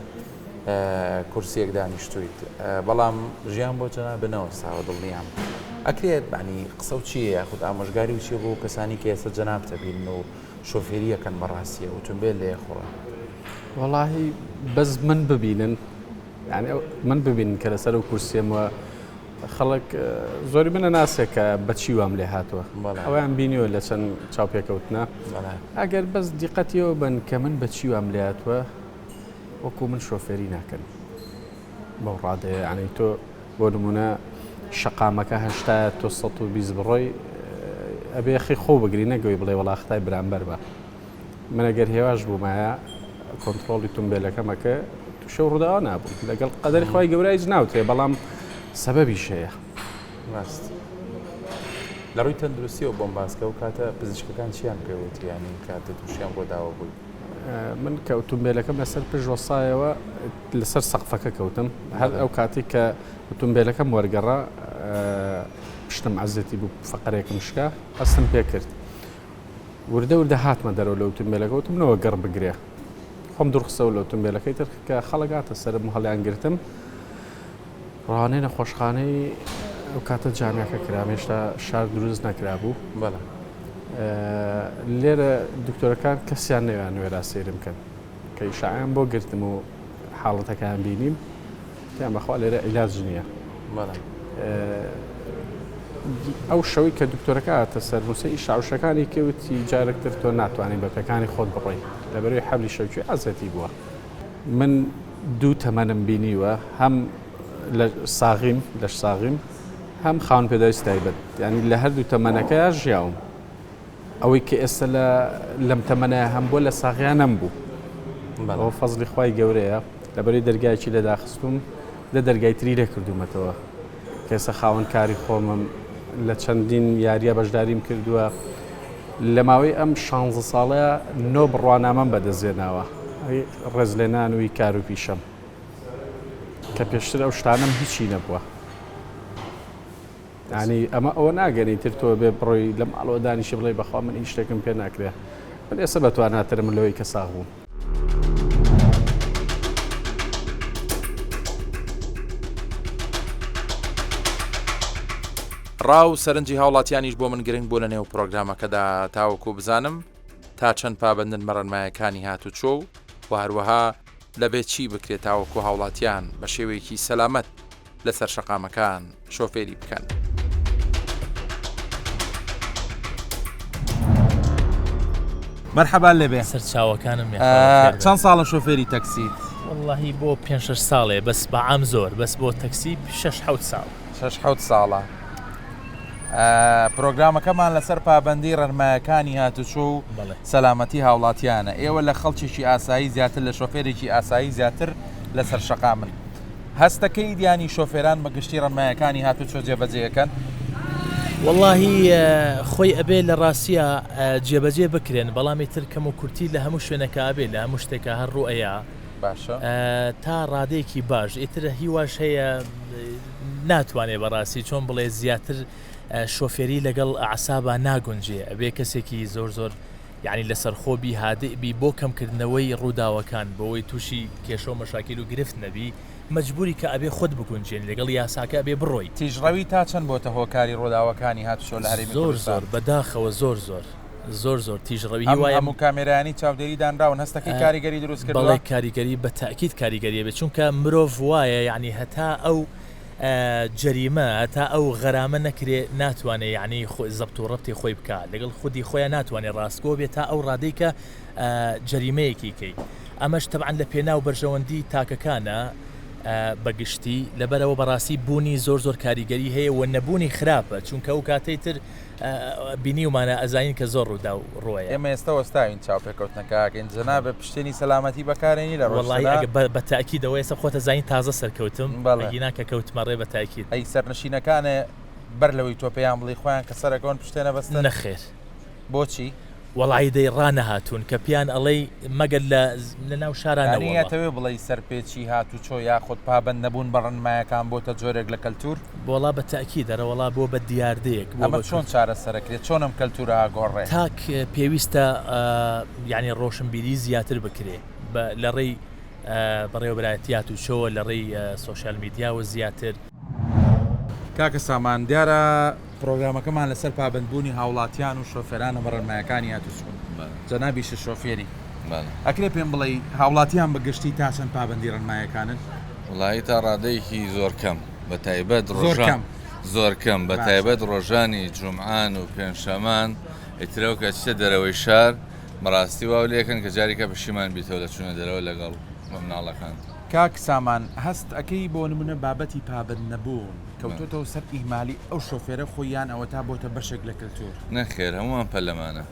کورسیەک دانیشتویت بەڵام ژیان بۆ چەنا بنەوە ساوە دڵنیام ئەکرێت بانی قسە و چیە یاخود ئامۆژگاری وچیە بۆ کەسانی کە ئێستا جەنابتە بین و شۆفێریەکەن بەڕاستیە ئۆتۆمبیل لێ خۆڕە وەڵاهی بەس من ببینن يعني من ببین کە لەسەر و کورسیەمەوە خەڵک زۆری منە ناسێ کە بەچی وام لێ هاتووە ئەویان بینیوە لە چەند چاوپێکەوتنە ئەگەر بەس دیقەتیەوە بن کە من بەچی وام لێ هاتووە وەکو من شۆفێری ناکەن بەو ڕادەیە ینی تۆ بۆ نمونە شەقامەکە هەشتا تۆ 120 بڕۆی ئەبێ خی خۆ بگری نەگەوی بڵێ وەڵاختای برامبەر بە من ئەگەر هێواش بوومایە کۆنتترۆلی تۆمبیلەکەمەکە شەو ڕووداوە نابوو لەگەڵ قەدەری خۆی گەورایش ناوتێ بەڵام سەبەبیش هەیە ڕاست لە ڕووی تەندروستیەوە بۆم باسکە و کاتە پزیشکەکان چیان پێوتی ینی کاتە تووشیان بۆ داوە بووی من کە ئۆتۆمبیلەکەم لەسەر پێش وەسایەوە لەسەر سەقفەکە کەوتم هەر ئەو کاتی کە ئۆتۆمبیلەکەم وەرگەڕا پشتم عەزەتی بوو فەقەرێکم شکا هەستم پێ کرد وردە وردە هاتمە دەرەوە لە ئۆتۆمبیلەکە وتمنەوە گەڕ بگرێ خۆم دوڕخسەوە لە ئۆتۆمبیلەکەی تر کە خەڵکاتە سەرم هەڵیان گرتم ڕوانەی نەخۆشخانەی ئەو کاتە جامیەکە کرام هێشتا شار دروست نەکرابوو بەڵێ لێرە دکتۆرەکان کەسیان نەوێن وێرا سێرم بکەن کە ئیشعیان بۆ گرتم و حاڵەتەکان بینیم تیان بەخوا لێرە عیلاج نییە ئەو شەوەی کە دکتۆرەکە هاتە سەر موسەی شاوشەکانی کەوتی جارێکتر تۆ ناتوانین بەپەکانی خۆت بڕۆی لەبەرەوەی حەبلی شەوکی ئازەتی بووە من دوو تەمەنم بینیوە هەم لە ساغیم لەش ساغیم هەم خاون پێداویست تایبەت ینی لە هەردوو تەمەنەکە ژیاوم ئەوەی کە ئێستا لەم تەمەنە هەم بۆ لە ساغیانم بوو ئەوە فەزلی خوای گەورەیە لەبەرەوەی دەرگایکی لەداخستوم لە دەرگای تری لێ کردومەتەوە کەسە خاوەن کاری خۆمم لە چەندین یاریە بەشداریم کردووە لە ماوەی ئەم 16 ساڵەیە نۆ بڕوانامەم بەدەستێناوە ڕێزلێنانووی کار و پیشەم کە پێشتر ئەو شتانم هیچی نەبووە ینی ئەمە ئەوە ناگەنی تر تۆ بێ بڕۆی لە ماڵەوە دانیشی بڵێ بەخوا من هیچ شتێکم پێ ناکرێ من ئێستا بەتواناترم لەوەی کە ساغ بووم ڕاو سەرنجی هاوڵاتیانیش بۆ من گرنگ بوو لە نێو پرۆگرامەکەدا تاوەکو بزانم تا چەند پابندن مەڕەنمایەکانی هاتوچۆ و هەروەها لەبێت چی بکرێت تاوەکو هاوڵاتیان بە شێوەیەکی سەلامەت لەسەر شەقامەکان شۆفێری بکەن. مەرحەبا لێبێ سەرچاوەکانم چەند ساڵە شۆفێری تەکسیت؟ واللهی بۆ 5-6 ساڵێ بەس بەعام زۆر بەس بۆ تەکسی 6-7 ساڵ 6-7 ساڵە. پرۆگرامەکەمان لەسەر پابەندی ڕەنمایەکانی هاتوچۆ و سەلامەتی هاوڵاتیانە. ئێوە لە خەڵکیێکی ئاسایی زیاتر لە شۆفێرێکی ئاسایی زیاتر لەسەر شەقامن. هەستەکەی دیانی شۆفێران بەگشتی ڕەنمایەکانی هاتوچۆ جێبەجێەکەن؟ واللهی خۆی ئەبێ لە ڕاستیە جێبەجێ بکرێن بەڵامی تر کەم و کورتی لە هەموو شوێنەکە ئەبێ لە هەموو شتێکە هەر ڕوئەیە باشە تا ڕادەیەکی باش ئیتر هیواش هەیە ناتوانێ بەڕاستی چۆن بڵێ زیاتر شۆفێری لەگەڵ عسابە ناگونجێ ئەبێ کەسێکی زۆر یعنی لەسەر خۆبی هادئبی بۆ کەمکردنەوەی ڕووداوەکان بەوەی تووشی کێشە و مەشاکیل و گرفت نەبی مەجبوری کە ئەبێ خۆت بگونجێن لەگەڵ یاساکە ئەبێ بڕۆی. تیژڕەوی تا چەند بۆتە هۆکاری ڕووداوەکانی هاتوچۆ لە هەرێمی زۆر بەداخەوە زۆر تیژڕەوی وایە هەموو کامێرانی چاودێری دانراون هەستەکەی کاریگەری دروست کردووە؟ بەڵێ کاریگەری بە تاکید کاریگەریە بێت چونکە مرۆڤ وایە یعنی هەتا ئەو جەریمە تا ئەو غەرامە نەکرێ ناتوانێت یعنی زەبط و ڕەبتی خۆی بکات لەگەڵ خودی خۆیان ناتوانێت ڕاستگۆ بێت تا ئەو ڕادەی کە جەریمەیەکی کەی ئەمەش تەبعاً لە پێناو بەرژەوەندی تاکەکانە بەگشتی لەبەرەوە بەڕاستی بوونی زۆر کاریگەری هەیە و نەبوونی خراپە چونکە ئەو کاتەی تر بینی ومانە ئەزانین کە زۆر ڕوودا و ڕۆیە ئێمە ئێستا وەستاوین چاوپێکەوتنەکەکەین جەنابە پشتێنی سەلامەتی بەکارێنی لە وڵی بە تاکیدەوە ئێستا خۆتە زانین تازە سەرکەوتم بەڵگینا کە کەوتمە ڕێ بە تاکید ئەی سەرنشینەکانە بەر لەوەی تۆ پێیان بڵی خۆیان کە سەرەکەون پشتێنە بەستە نەخێر بۆچی؟ وەڵی دەی ڕانەهاتوون کە پیان ئەڵەی مەگەر لە ناو شارانەوەتەوێ بڵی سەرپێکی هاتوچۆ یاخود پابند نەبوون بە ڕنمایەکان بۆتە جۆرێک لە کەلتور بۆڵا بە تاکی دەرەوەڵا بۆ بە دیاردەیەک ئەمە چۆن چارە سەرەکرێت چۆنم کەلتورە ئاگۆڕێ تاک پێویستە ینی ڕۆشنبیری زیاتر بکرێ لە ڕێی بەڕێوەبرایەتیات و چۆ لە ڕێی سوۆشیال میدیا و زیاتر کاکە سامان دیارە پرۆگرامەکەمان لەسەر پابندبوونی هاوڵاتیان و شۆفێرانە بەڕێنمایەکانی هاتوچوون جەنابیش شۆفێری ئەکرێ پێم بڵێ هاوڵاتیان بەگشتی تا چەند پابندی ڕێنمایەکانن وڵایی تا ڕادەیەکی زۆر کەم بە تایبەت ڕۆژان زۆر کەم بە تایبەت ڕۆژانی جومعان و پێنجشەمان ئیترەوە کە چتە دەرەوەی شار بەڕاستی واو لێکن کە جارێکە پشیمان بیتەوە لە چوونە دەرەوە لەگەڵ مەمناڵەکان کاک سامان هەست ئەەکەی بۆ نمونە بابەتی پابند نەبوون کەوتۆتەوە سەر ئیمالی ئەو شۆفێرە خۆیان ئەوە تا بۆتە بەشێک لە کەلتور نەخێر هەمومان پەلەمانە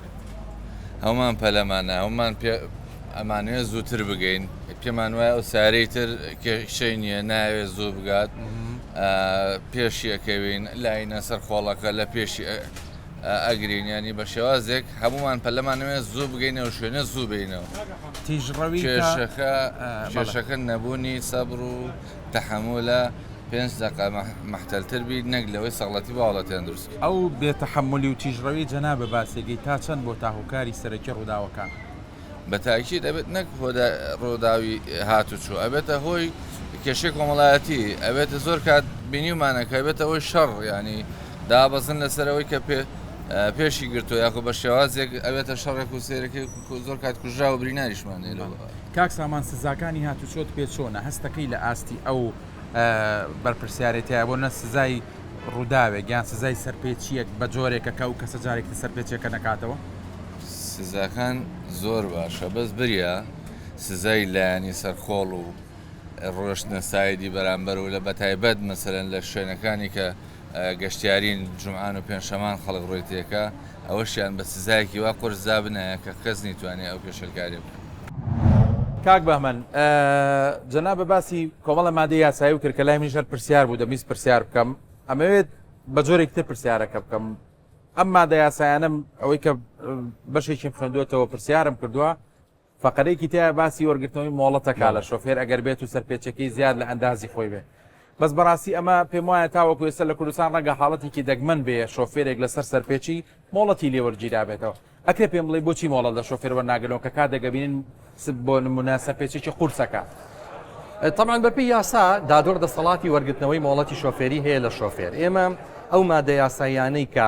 هەمومان ئەمانوێت زووتر بگەین پێمان وایە ئەو سارەی تر کێشەی نییە ناوێت زوو بگات پێشی ئەەکەوین لاینە سەر خۆڵەکە لە پێشی ئەگرینیانی بە شێوازێک هەمومان پەلەمانەوێت زوو بگەینە و شوێنە زوو بینەوە تیژڕەوی کێشەکە نەبوونی سەبر و تەحملە 5 دقیقە مەحتەلتر بی نەک لەوەی سەڵەتی باوڵەتیان دروست ئەو بێتەحملی و تیژڕەوی جەنابە باسێگەی تا چەند بۆ تاهوکاری سەرەکی ڕووداوەکان بە تاکید ئەبێت نەک ڕووداوی هاتوچوو ئەبێتە هۆی کێشەی کۆمەڵایەتی ئەبێتە زۆر کات بینیمانەکە ئەبێتە ئەوەی شەڕ ینی دابەزن لەسەرەوەی کە پێشی گرتو یاخۆ بە شێوازێک ئەبێتە شەڕێک و سێرەکەی زۆر کات کوژرا و بریناریشمانێ کاک سامان سزاکانی هاتوچۆت پێ چۆنە هەستەکەی لە ئاستی ئەو بەرپرسیارەتیە بۆ نە سزای ڕووداوێک یان سزای سەرپێچیەک بە جۆرێکەکە و کە سەجارێکی سەرپێچێکە نەکاتەوە سزاکان زۆر باشە بەس بریە سزای لایانی سەرخۆڵ و ڕۆشتنە سایدی بەرامبەر و لە بەتایبەت مەسەرەن لە شوێنەکانی کە گەشتیارین جومعان و پێنجشەمان خەڵک ڕۆیتێکە ئەوەشیان بە سزایەکی وا قورزا بنایە کە کەس نیتوانێت ئەو پێشەلکاری بکە. کاک بەهمەن جەنابە باسی کۆمەڵە مادەی یاسایی و کرد کە لای منیشەر پرسیار بوو دەمیست پرسیار بکەم ئەمەوێت بە جۆرێک تر پرسیارەکە بکەم ئەم مادە یاسایانم ئەوەی کە بەشێکی خوێندوێتەوە پرسیارم کردووە فەقەرەیەکی تایە باسی وەرگرتنەوەی مۆڵەتەکە لە شۆفێر ئەگەر بێت و سەرپێچەکەی زیاد لە ئەندازی خۆی بێت بەس بەڕاستی ئەمە پێم وایە تاوەکو ئێستا لە کوردستان ڕەنگە حاڵەتێکی دەگمەن بێ شۆفێرێک لەسەر سەرپێچی مۆڵەتی لێوەرگیرا بێتەوە ئەکرێ پێم بڵێ بۆچی مۆڵەت لە شۆفێر وەرناگرەوە کە کات دەگەبینن بۆ نمونە سەرپێچێکی قورسەکە طبعاً بەپی یاسا دادۆر دەسەڵاتی وەرگرتنەوەی مۆڵەتی شۆفێری هەیە لە شۆفێر ئێمە ئەو مادە یاسایانەی کە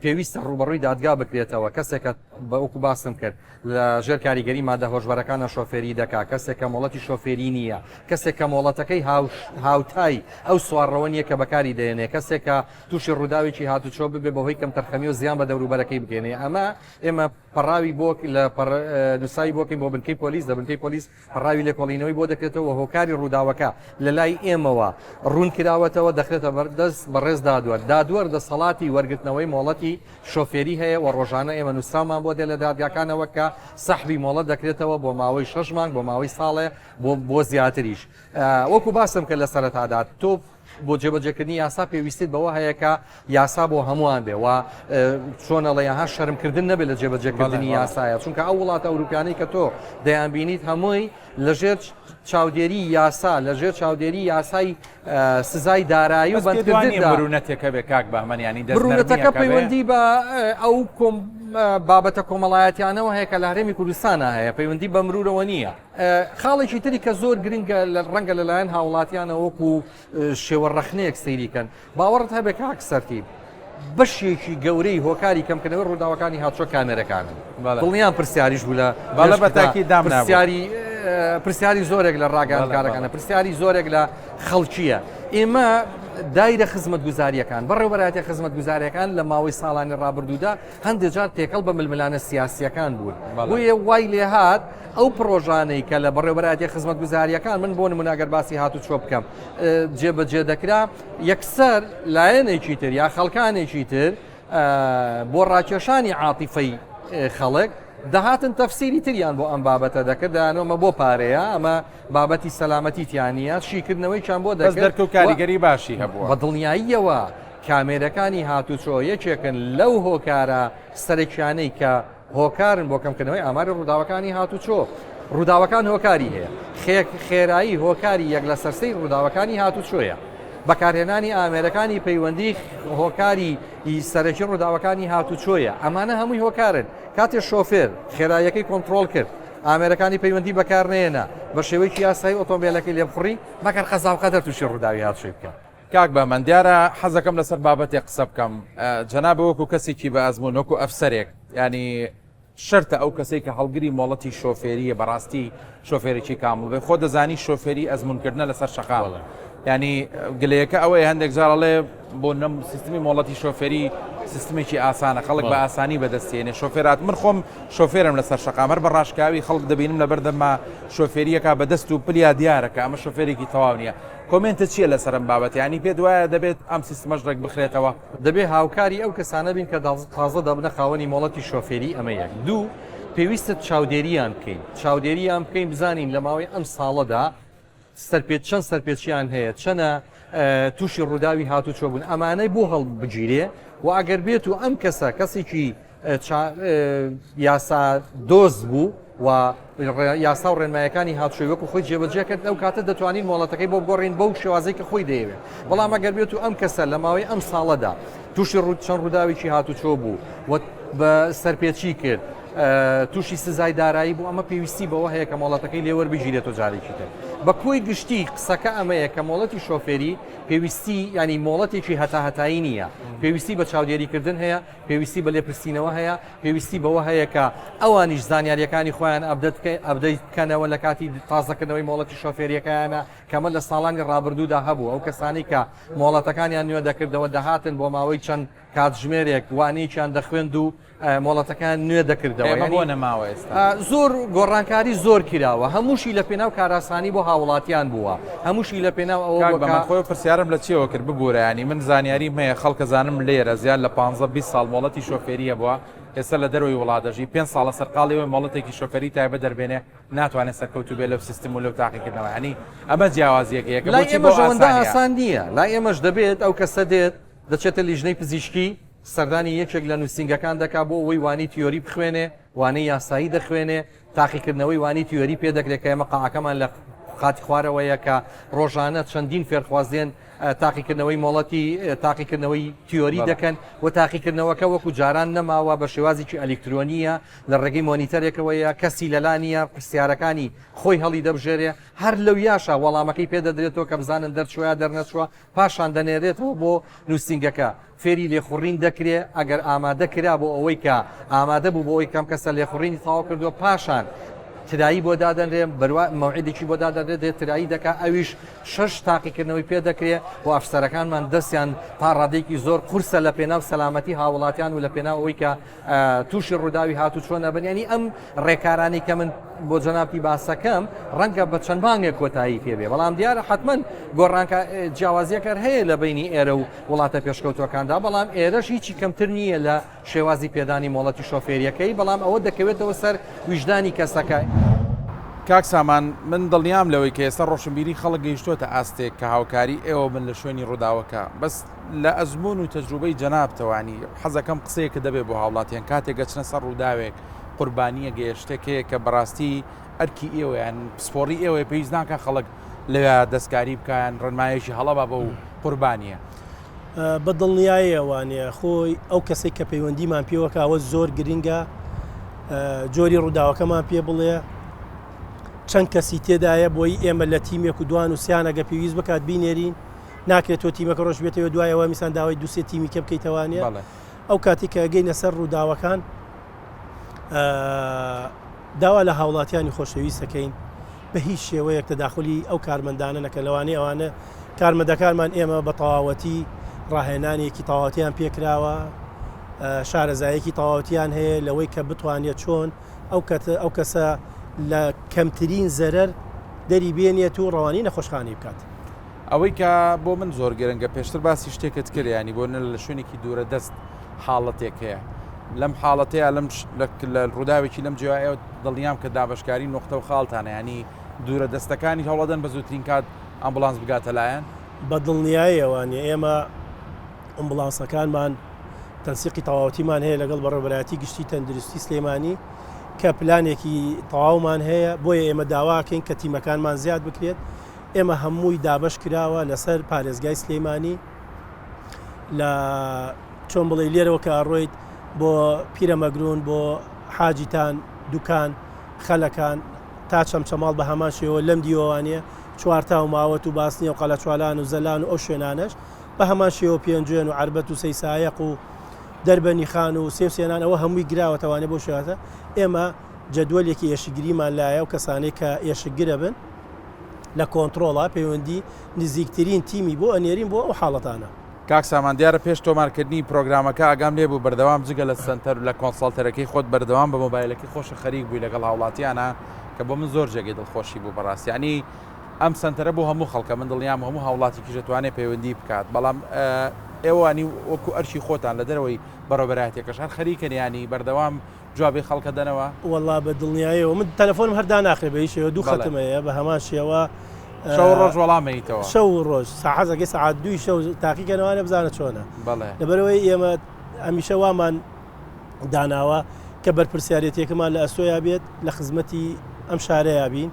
پێویستە ڕوبەڕووی دادگا بکرێتەوە کەسێکە بەوەکو باسم کرد لە ژێر کاریگەری مادە هۆشبەرەکانە شۆفێری دەکا کەسێکە مۆڵەتی شۆفێری نییە کەسێکە مۆڵەتەکەی هاوتای ئەو سوارڕەوە نیە کە بەکاری دێنێ کەسێکە تووشی ڕووداوێکی هاتوچۆ ببێ بەهۆی کەم تەرخەمی و زیان بە دەوروبەرەکەی بگەێنێ ئەمە ئێمە پەڕاوی بۆ لە نووسایی بۆکەین بۆ بنکەی پۆلیس دە بنکەی پۆلیس پەڕاوی لێکۆڵینەوەی بۆ دەکرێتەوە هۆکاری ڕووداوەکە لە لای ئێمەوە ڕوون کراوەتەوە دەخرێتە بەردەست بەڕێز دادوەر دەسەڵاتی وەرگرتنەوەی مۆڵەتی شۆفێری هەیە و ڕۆژانە ئێمە نووسرامان بۆ دێ لە دادگاکانەوە کە سەحبی مۆڵەت دەکرێتەوە بۆ ماوەی 6 مانگ بۆ ماوەی ساڵێ بۆ زیاتریش وەکو باسم کرد لە سەرەتادا تۆ بۆ جێبەجێکردنی یاسا پێویستیت بەوە هەیە کە یاسا بۆ هەمووان بێ و چۆنەڵەیەها شەرمکردن نەبێت لە جێبەجێکردنی یاسایە چونکە ئەو وڵاتە ئەوروپیانەی کە تۆ دەیان بینیت هەمووی لەژێر چاودێری یاسا لەژێر چاودێری یاسای سزای دارایی و بەندکردندا بڕونەتێکە بێ کاک بەهمەنیانی بڕونەتەکە پەیوەندی بە ئەو بابەتە کۆمەڵایەتیانەوە هەیە کە لە هەرێمی کوردستانە هەیە پەیوەندی بە مرورەوە نییە خاڵێکی تری کە زۆر گرنگە لە ڕەنگە لەلایەن هاوڵاتیانە وەکو شێوەڕەخنەیەک سەیریکەن باوەڕت هەبێ کاک سەرتیب بەشێکی گەورەی هۆکاری کەمکردنەوەی ڕووداوەکانی هاتوچۆ کامێرەکانن دڵنیان پرسیاریش بوو لە بەتاکی دامنا پرسیاری زۆرێک لە ڕاگەاندکارەکانە پرسیاری زۆرێک لە خەڵکیە ئێمە دایرە خزمەت گوزاریەکان بەڕێوەبەرەتی خزمەت گوزاریەکان لە ماوەی ساڵانی ڕابردوودا هەندێک جار تێکەڵ بە ململانە سیاسیەکان بوون بۆیە وای لێ هات ئەو پرۆژانەی کە لە بەڕێوەبەرەتی خزمەت گوزاریەکان من بۆ نمونەگەر باسی هاتوچۆ بکەم جێبەجێ دەکرا یەکسەر لایەنێکی تر یا خەڵکانێکی تر بۆ ڕاکێشانی عاتیفەی خەڵک دەهاتن تەفسیری تریان بۆ ئەم بابەتە دەکردانەوەمە بۆ پارەیە ئەمە بابەتی سەلامەتی تیانە شیکردنەوەی چەند بۆ دەرکە و کاریگەری باشی هەبووە بە دڵنیاییەوە کامێرەکانی هاتوچۆ یەکێکن لەو هۆکارە سەرکیانەی کە هۆکارن بۆ کەمکردنەوەی ئاماری ڕووداوەکانی هاتوچۆ ڕووداوەکان هۆکاری هەیە خێرایی هۆکاری یەک لە سەرسەی ڕووداوەکانی هاتوچۆیە بەکارهێنانی ئامێرەکانی پەیوەندی هۆکاری سەرەکی ڕووداوەکانی هاتوچۆیە ئەمانە هەمووی هۆکارن کاتێ شۆفێر خێراییەکەی کۆنتترۆل کرد ئامێرەکانی پەیوەندی بەکارنێنە بە شێوەیەکی یاسایی ئۆتۆمبیلەکەی لێبخڕی مەکەر خەزاوقە دەرتوشی ڕووداوی هاتوچۆی بکە کاک بە من دیارە حەزەکەم لەسەر بابەتێک قسە بکەم جەناب وەکو کەسێکی بە ئەزمون وەکو ئەفسەرێک ینی شرتە ئەو کەسێک کە هەڵگری مۆڵەتی شۆفێریە بەڕاستی شۆفێرێکی کامل بێ خۆ دەزانی شۆفێری ئەزمونکردنە لەسەر شەقاڵە ینی گلەیەکە ئەوەی هەندێک جارڵێ بۆ نەم سیستمی مۆڵەتی شۆفێری سیستمێکی ئاسانە خەڵک بە ئاسانی بەدەستێنێ شۆفێرات من خۆم شۆفێرم لەسەر شەقامەر بە ڕاشکاوی خەڵک دەبینم لە بەردەما شۆفێریەکە بەدەست و پلیا دیارەکە ئەمە شۆفێرێکی تەواو نییە کۆمنتە چییە لەسەرم بابەت ینی پێ دوایە دەبێت ئەم سیستمەش ڕێک بخرێتەوە دەبێت هاوکاری ئەو کەسانە بین کە تازە دەبنە خاوەنی مۆڵەتی شۆفێری ئەمە یەک دوو پێویستە چاودێریان بکەین چاودێریان بکەین بزانین لە ماوەی ئەم ساڵەدا چەند سەرپێچیان هەیە چەنە تووشی ڕووداوی هاتوچۆ بوون ئەمانەی بۆ هەڵ بگیرێ و ئەگەر بێت و ئەم کەسە کەسێکی یاسا دۆز بوو و یاسا و ڕێنمایەکانی هاتوچۆی وەکو خۆی جێبەجێ کرد ئەو کاتە دەتوانین مۆڵەتەکەی بۆ بگۆڕین بەو شێوازەی کە خۆی دەیەوێت بەڵام ئەگەر بێت و ئەم کەسە لە ماوەی ئەم ساڵەدا تووشی چەند ڕووداوێکی هاتوچۆ بوو و بە سەرپێچی کرد تووشی سزای دارایی بوو ئەمە پێویستی بەوە هەیە کە مۆڵەتەکەی لێوەربژیرێتەوە جارێکی تر بە کۆی گشتی قسەکە ئەمەیە کە مۆڵەتی شۆفێری پێویستی ینی مۆڵەتێکی هەتاهەتایی نییە پێویستی بە چاودێریکردن هەیە پێویستی بە لێپرسینەوە هەیە پێویستی بەوە هەیە کە ئەوانیش زانیاریەکانی خۆیان ئەبدەیتکەنەوە لە کاتی تازەکردنەوەی مۆڵەتی شۆفێریەکەیانە کەمە لە ساڵانی ڕابردوودا هەبوو ئەو کەسانی کە مۆڵەتەکانیان نوێ دەکردەوە دەهاتن بۆ ماوەی چەند کاتژمێرێک وانەیەکیان دەخوێند و مۆڵەتەکان نوێ دەکردەوە بۆ نەماوە ئێستا زۆر گۆڕانکاری زۆر کراوە هەمووشی لە پێناو کاراسانی بۆ هاوڵاتیان بووە هەمووشی لە پێناو ئەوە خۆی پرسیارم لە چیەوە کرد ببوورە ینی من زانیاری هەیە خەڵکە زانم لێرە زیاد لە 15 ساڵ مۆڵەتی شۆفێریە بووە ئێستا لە دەروی وڵاتەژی 5 ساڵە سەرقاڵیەوە مۆڵەتێکی شۆفێری تایبە دەربێنێ ناتوانێت سەرکەوتو بێ لەو سیستم و لەو تاقیکردنەوە ینی ئەمە جیاوازیەکە لای ئێمەژەوەندا ئاسان نییە لای ئێمەش دەبێت ئەو کەسە دێت دەچێتە لیژنەی پزیشکی سەردانی یەکێک لە نووسنگەکان دەکا بۆ ئەوەی وانی تیۆری بخوێنێ وانەی یاسایی دەخوێنێ تاقیکردنەوەی وانی تیۆری پێ دەکرێت کە ئێمە قاعەکەمان لە خاتی خوارەوەیە کە ڕۆژانە چەندین فێرخوازێن تاقیکردنەوەی مۆڵەتی تاقیکردنەوەی تیۆری دەکەن و تاقیکردنەوەکە وەکو جاران نەماوە بە شێوازێکی ئەلکترۆنیە لە ڕێگەی مۆنیتەرێکەوەیە کەسی لەلانیە پرسیارەکانی خۆی هەڵی دەبژێرێ هەر لەو یاشە وەڵامەکەی پێدەدرێتەوە کە بزانن دەرچووە دەرنەچووە پاشان دەنێرێتەوە بۆ نووسنگەکە فێری لێخوڕین دەکرێت ئەگەر ئامادە کرا بۆ ئەوەی کە ئامادە بوو بۆ ئەوەی کەم کەسە لێخوڕینی تەواو کردووە پاشان ترایی بۆ دادەنرێ مەوعیدێکی بۆ دادەنرێت دێت ترایی دەکات ئەویش 6 تاقیکردنەوەی پێ دەکرێت بۆ ئەفسەرەکانمان دەستیان تا ڕادێکی زۆر قورسە لە پێناو سەلامەتی هاوڵاتیان و لە پێناو ئەوەی کە تووشی ڕووداوی هاتوچۆ نەبن ینی ئەم ڕێکارانی کە من بۆ جەنابی باسەکەم ڕەنگە بە چەند مانگێک کۆتایی پێبێ بەڵام دیارە حتمما گۆڕانکە جیاوازیەکەر هەیە لە بینی ئێرە و وڵاتە پێشکەوتوەکاندا بەڵام ئێرەش هیچی کەمتر نییە لە شێوازی پێدانی مۆڵەتی شۆفێریەکەی بەڵام ئەوە دەکەوێتەوە سەر ویژدانی کەسەکە. کاک سامان من دڵنیام لەوەی کە ئێستا ڕۆشنبیری خەڵک گەیشتۆتە ئاستێک کە هاوکاری ئێوە من لە شوێنی ڕووداوەکە بەس لە ئەزمون و تەجروبەی جەنابتەوانی حەزەکەم قسەیەکە دەبێت بۆ هاوڵاتیان کاتێک گەچنە سەر ڕووداوێک قوربانیە گەیشتێکەیە کە بەڕاستی ئەرکی ئێوەیان پسپۆڕی ئێوەیە پێویست ناکە خەڵک لەوێ دەستکاری بکەن ڕێنمایەکی هەڵەبا بە و قوربانیە بە دڵنیایەوانە خۆی ئەو کەسێک کە پەیوەندیمان پێوەکەوە زۆر گرنگە جۆری ڕووداوەکەمان پێ بڵێ چەند کەسی تێدایە بۆی ئێمە لە تیمێک و دوان و سیانەگە پێویست بکات بینێرین ناکرێتەوە تیمەکە ڕۆژ بێتەوە دوایەوە میسان داوای دوسێ تیمی کە بکەیتەوانێت ئەو کاتی کە گەینە سەر ڕووداوەکان داوا لە هاوڵاتیانی خۆشەویستەکەین بە هیچ شێوەیەک تەداخلی ئەو کارمەندانە نەکە لەوانەیە ئەوانە کارمەندەکانمان ئێمە بە تەواوەتی ڕاهێنانێکی تەواوەتیان پێکراوە شارەزایەکی تەواوەتیان هەیە لەوەی کە بتوانێت چۆن ئەو کەسە لە کەمترین زەرەر دەری بێنێت و ڕەوانی نەخۆشخانەی بکات. ئەوەی کە بۆ من زۆر گەرنگە پێشتر باسی شتێکت کرد ینی بۆ لە شوێنێکی دوورە دەست حاڵەتێک هەیە لەم حاڵەتەیە لە ڕووداوێکی لەم جوایە دڵنیام کە دابشکاری نقطە و خاڵتانە ینی دوورە دەستەکانی هەوڵەدەن بە زووترین کات ئەمبولانس بگاتە لایەن بە دڵنیاییەوانە ئێمە ئەمبولانسەکانمان تەنسیقی تەواوەتیمان هەیە لەگەڵ بەڕێوەبەرایەتی گشتی تەندروستی سلێمانی کە پلانێکی تەواومان هەیە بۆیە ئێمە داواکەین کە تیمەکانمان زیاد بکرێت ئێمە هەمووی دابش کراوە لەسەر پارێزگای سلێمانی لە چۆن بڵێ لێرەوە کە ئاڕۆیت بۆ پیرەمەگرون بۆ حاجیتان دوکان خەلەکان تا چەمچەماڵ بە هەمان شێوە لەم دیوەوانەیە چوارتا و ماوەت و باسنیە و قەلە چوالان و زەلان و ئەو شوێنانش بە هەمان شێوە پێنجێن و عربەت و سەیسایەق و دەربەنی خان و سێوسێنان ئەوە هەمووی گراوەتەوانێ بۆ شواتە ئێمە جەدوەلێکی ئێشگریمان لایە و کەسانەی کە ئێشگرە بن لە کۆنتترۆڵا پەیوەندی نزیکترین تیمی بۆ ئەنێرین بۆ ئەو حاڵەتانە. کاک سامان دیارە پێش تۆمارکردنی پرۆگرامەکە ئاگام لێ بوو بەردەوام جگە لە سنتەر لە کۆنسڵتەرەکەی خۆت بەردەوام بە مۆبایلەکەی خۆشە خەریک بووی لەگەڵ هاوڵاتیانە کە بۆ من زۆر جێگەی دڵخۆشی بوو بەڕاستی ینی ئەم سنتەرە بۆ هەموو خەڵکە من دڵنیام هەموو هاوڵاتێکی دەتوانێت پەیوەندی بکات بەڵام ئێوانی وەکو ئەرشی خۆتان لە دەرەوەی بەڕێوەبەرایەتێکەش هەر خەریکن ینی بەردەوام جوابی خەڵکە دەنەوە وەڵا بە دڵنیاییەوە من تەلەفۆنم هەردا ناخرێ بە هیچ دوو خەتمەیە بە هەمان شێوە شەو ڕۆژ وەڵامەیتەوە شەو ڕۆژ ساعەزەکەی ساعات دوی شەو تاقیکەنەوەوانە بزانە چۆنە لەبەرەوەی ئێمە ئەمیشە وامان داناوە کە بەرپرسیارەتێکمان لە ئەسۆیا بێت لە خزمەتی ئەم شارەیە بین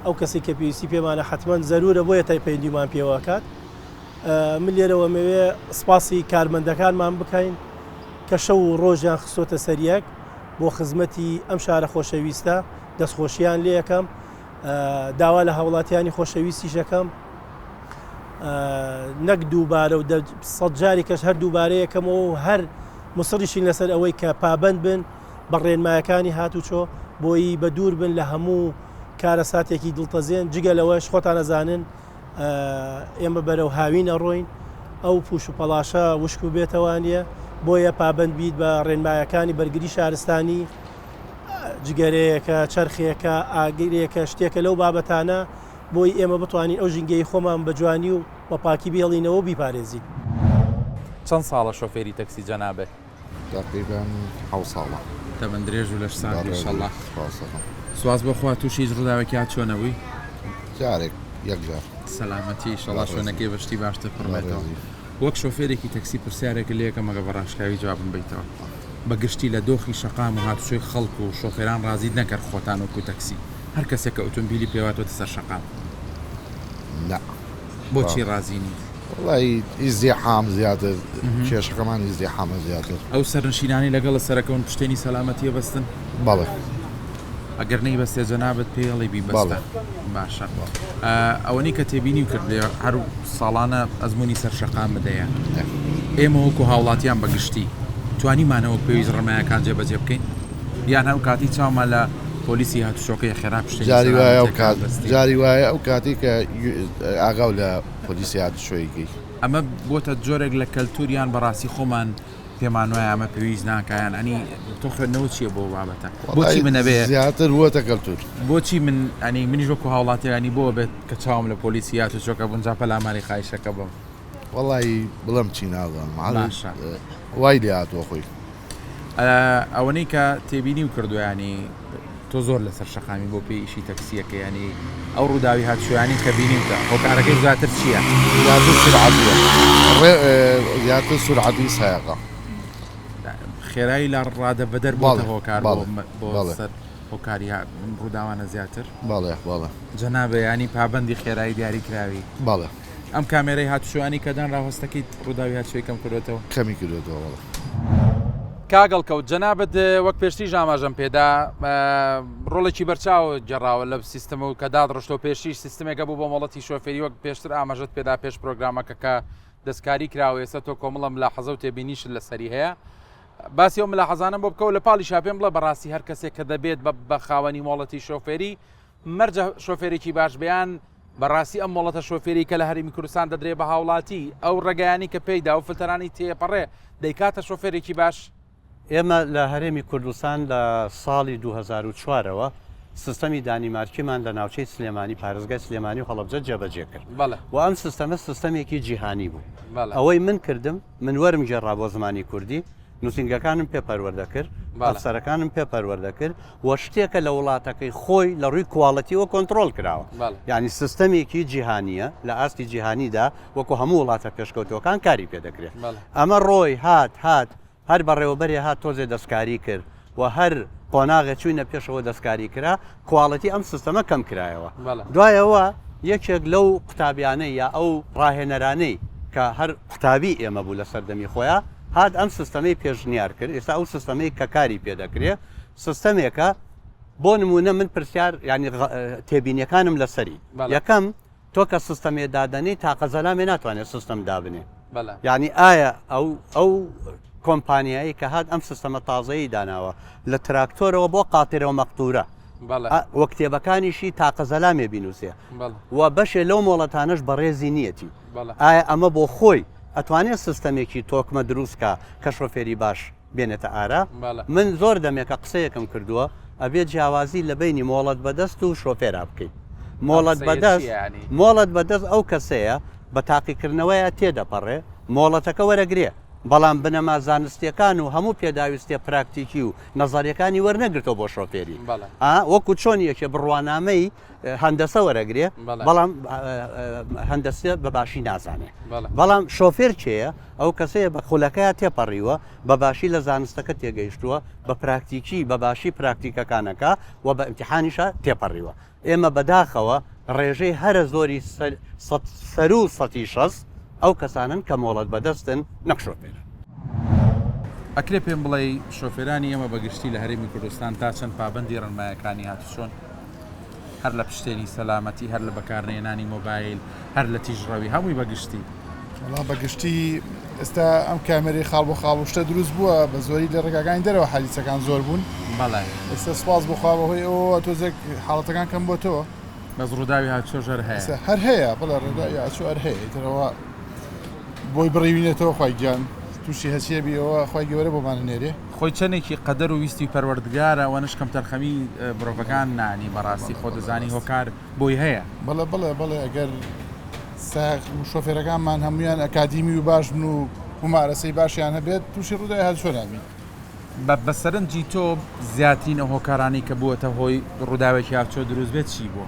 ئەو کەسی کە پێویستی پێمانە حتمما زەرورە بۆیە تای پەیوەندیمان پێوەکات من لێرەوە مەوێ سپاسی کارمەندەکانمان بکەین کە شەو و ڕۆژیان خستۆتە سەریەک بۆ خزمەتی ئەم شارە خۆشەویستە دەستخۆشییان لێ یەکەم داوا لە هاوڵاتیانی خۆشەویستی شەکەم نەک دووبارە و سەد جاری کەش هەر دووبارەیەکەمەوە و هەر مسڕیشین لەسەر ئەوەی کە پابند بن بە ڕێنمایەکانی هاتوچۆ بۆی بە دوور بن لە هەموو کارە ساتێکی دڵتەزێن جگە لەوەش خۆتان ئەزانن ئێمە بەرەو هاوینە ڕۆین ئەو پوش و پەلاشە وشک و بێتەوانە بۆیە پابند بیت بە ڕێنمایەکانی بەرگری شارستانی جگەرەیەکە چرخەیەکە ئاگرێکە شتێکە لەو بابەتانە بۆی ئێمە بتوانین ئەو ژینگەی خۆمان بە جوانی و بە پاکی بێڵینەوە بیپارێزی. چەند ساڵە شۆفێری تەکسی جەنابێت؟ تقریبا 7 ساڵە تەمەند درێژ و لەش ساڵی ئینشەڵڵا. سواز بەخوا تووشی ڕووداوێکی هات چۆنەوەی؟ جارێک یەکجار سەلامەتی ئینشەڵڵا شوێنەکەی بەشتی باشتر پڕێتەوە. وەک شۆفێرێکی تەکسی پرسیارێکە لێکە مەگە بەڕاشکاوی جوابم بیتەوە. بەگشتی لە دۆخی شەقام و هاتوچۆی خەڵک و شۆفێران ڕازی نەکرد خۆتان وەکو تەکسی هەر کەسێک کە ئۆتۆمبیلی پێواتۆتە سەر شەقام. بۆچی ڕازینی؟ وڵی ئیزدیحام زیاتر کێشەکەمان ئیزدیحامە زیاتر. ئەو سەرنشینانی لەگەڵ سەرەکەون پشتێنی سەلامەتیە بەستن؟ بەڵێ. ئەگەر نەی بەستێ جەنابەت پێڵی بیبەستە. باشە. ئەوەنی کە تێبینی و کردێ هەر ساڵانە ئەزمموی سەر شەقام بدەیە. ئێمە وەکو هاوڵاتیان بەگشتی توانیمانەوە پێویست ڕمایەکان جێبەجێ بکەین؟ یان هەم کاتی چاومە لە پۆلیسی هاتوچۆکەی خێرا پشتێنی جاری وایە جاری وایە ئەو کاتی کە ئاگاو لە پۆلیسی هاتوچۆیەکەی. ئەمە بۆتە جۆرێک لە کەلتوریان بەڕاستی خۆمان پێمان وایە ئەمە پێویست ناکایان ئەنی تۆ خوێندنەوە چییە بۆ بابەتە؟ بۆچی منەبێ زیاتر وەتە کەلتور؟ بۆچی من ئەنی منیش وەکو هاوڵاتیانی بۆ بێت کە چاوم لە پۆلیسی هاتوچۆکە بنجا پەلاماری خایشەکە بم؟ وەڵی بڵم چی ناڵم وای لێ هاتووە خۆی. ئەوەنەی کە تێبینی و کردویانی تۆ زۆر لەسەر شەقامی بۆ پێی ئیشی تەکسیەکە ینی ئەو ڕووداوی هاتوویانی کە بینیمتە هۆکارەکەی زیاتر چییە؟ زیاتر سورعەتیە زیاتر سورعەتی سایقە خێرایی لە ڕادە بەدەر بۆتە هۆکار بۆ سەر هۆکاری ڕووداوانە زیاتر؟ بەڵێ بەڵێ. جەنابێ ینی پابەندی خێرایی دیاری کراوی؟ بەڵێ. ئەم کامێرەی هاتووشوانی کەدان ڕاوەستەکەی ڕووداوی هاتووی کەم کردێتەوە؟ کەمی کردێتەوە. کاگەڵ کەوت جەنابەت وەک پێشتی ژاماژەم پێدا ڕۆڵێکی بەرچاو گەڕاوە لە سیستەمە و کە دادڕشتۆ پێشیش سیستمێکە بوو بۆ مەڵەتی شۆفێری وەک پێشتر ئاماژەت پێدا پێش پرۆگرامەکە کە دەستکاری کراوە ئێستا تۆ کۆمەڵم لە حەزە و تێبینیش لەسەری هەیە باسی ئەو ملا حەزانم بۆ بکەوت لە پاڵی شاپێن بڵە بەڕاستی هەر کەسێک کە دەبێت بە خاوەنی مۆڵەتی شۆفێری مەرجە شۆفێرێکی باش بیان بەڕاستی ئەم مۆڵەتە شۆفێری کە لە هەرێمی کوردستان دەدرێ بە هاوڵاتی ئەو ڕێگەیانی کە پێیدا و فلتەرانی تێپەڕێ دەیکاتە شۆفێرێکی باش؟ ئێمە لە هەرێمی کوردستان لە ساڵی 2004ەوە سیستەمی دانیمارکیمان لە ناوچەی سلێمانی پارێزگای سلێمانی و هەڵەبجە جێبەجێ کرد و ئەم سیستەمە سیستەمێکی جیهانی بوو. ئەوەی من کردم من وەرم گێڕا بۆ زمانی کوردی، نووسنگەکانم پێپەروەردەکرد، ئەفسەرەکانم پێپەروەردەکرد و شتێکە لە وڵاتەکەی خۆی لە ڕووی کوواڵەتیەوە کۆنتترۆل کراوە. یعنی سیستەمێکی جیهانیە لە ئاستی جیهانیدا وەکو هەموو وڵاتە پێشکەوتەوەکان کاری پێدەکرێت. ئەمە ڕۆی هات هەر بەڕێوەبەرێ هات تۆزێ دەستکاری کرد و هەر قۆناغێ چوینە پێشەوە دەستکاری کرا کوواڵەتی ئەم سیستەمە کەم کرایەوە. دوایەوە یەکێک لەو قوتابیانەی یا ئەو ڕاهێنەرانەی کە هەر قوتابی ئێمە بوو لە سەردەمی خۆیان هات ئەم سیستەمەی پێشنیار کرد. ئێستا ئەو سیستەمەی کە کاری پێدەکرێت سیستەمێکە بۆ نمونە من پرسیار ینی تێبینیەکانم لەسەری یەکەم تۆ کە سیستەمێ دادەنی تاقەزەلامێ ناتوانێت سیستەم دابنێ. یعنی ئایا ئەو کۆمپانیایی کە هات ئەم سیستەمە تازایی داناوە لە تراکتۆرەوە بۆ قاتێرەوە مەقتورە وە کتێبەکانیشی تاقەزەلامێ بینوسێ و بەشێ لەو مۆڵەتانەش بەڕێزی نیەتی. ئایا ئەمە بۆ خۆی ئەتوانێت سیستەمێکی تۆکمە دروستکە کە شۆفێری باش بێنێتە ئارا؟ من زۆر دەمێکە قسەیەکم کردووە ئەبێت جیاوازی لە بینی مۆڵەت بەدەست و شۆفێرا بکەیت. مۆڵەت بەدەست ئەو کەسەیە بە تاقیکردنەوەیە تێدەپەڕێ مۆڵەتەکە وەرەگرێ بەڵام بنەما زانستیەکان و هەموو پێداویستێ پراکتیکی و نەزاریەکانی وەرنەگرتەوە بۆ شۆفێری وەکو چۆن یەکێ بڕوانامەی هەندەسە وەرەگرێ بەڵام هەندەسێ بەباشی نازانێ. بەڵام شۆفێر چێە؟ ئەو کەسەیە بە خولەکەیە تێپەڕیوە بەباشی لە زانستەکە تێگەیشتووە بە پراکتیکی بەباشی پراکتیکەکانەکە و بە ئیمتیحانیشە تێپەڕیوە. ئێمە بەداخەوە ڕێژەی هەرە زۆری سەر و سەتی شەست ئەو کەسانن کە مۆڵەت بەدەستن نەک شۆفێر. ئەکرێ پێم بڵێ شۆفێرانی ئێمە بەگشتی لە هەرێمی کوردستان تا چەند پابەندی ڕێنمایەکانی هاتوچۆن هەر لە پشتێنی سەلامەتی هەر لە بەکارهێنانی مۆبایل هەر لە تیژڕەوی هەمووی بەگشتی بەگشتی ئێستا ئەم کامێری خاڵ بۆ خاڵ شتە دروست بووە بە زۆری لە ڕێگاکانی دەرەوە حالیچەکان زۆر بوون. بەڵێ ئێستا سپاس بخواوەهۆی ئەوە تۆزێک حاڵەتەکان کەم بۆ تۆ بەس ڕووداوی هاتوچۆ ژەر هەیە هەر هەیە بڵێ ڕێگای هاتوچۆ هەر هەیە ترەوە بۆی بڕیوینێتەوە خی گیان تووشی هەچیەبیەوە خی گەورە بۆمانە نێرێ خۆی چەندێکی قەدەر و ویستی پەروەردگارە و نشکەم تەرخەمی مرۆڤەکان نانی بەڕاستی خۆ دەزانی هۆکار بۆی هەیە. بڵێ ئەگەر شۆفێرەکانمان هەمویان ئەکادیمی و باش بن و مارەسەی باشیان هەبێت تووشی ڕوودای هەر شۆنامی. بە سەرنجی تۆ زیاترینە هۆکارانی کە بووەتە هۆی ڕووداوێکی هاتوچۆ دروست بێت چی بووە؟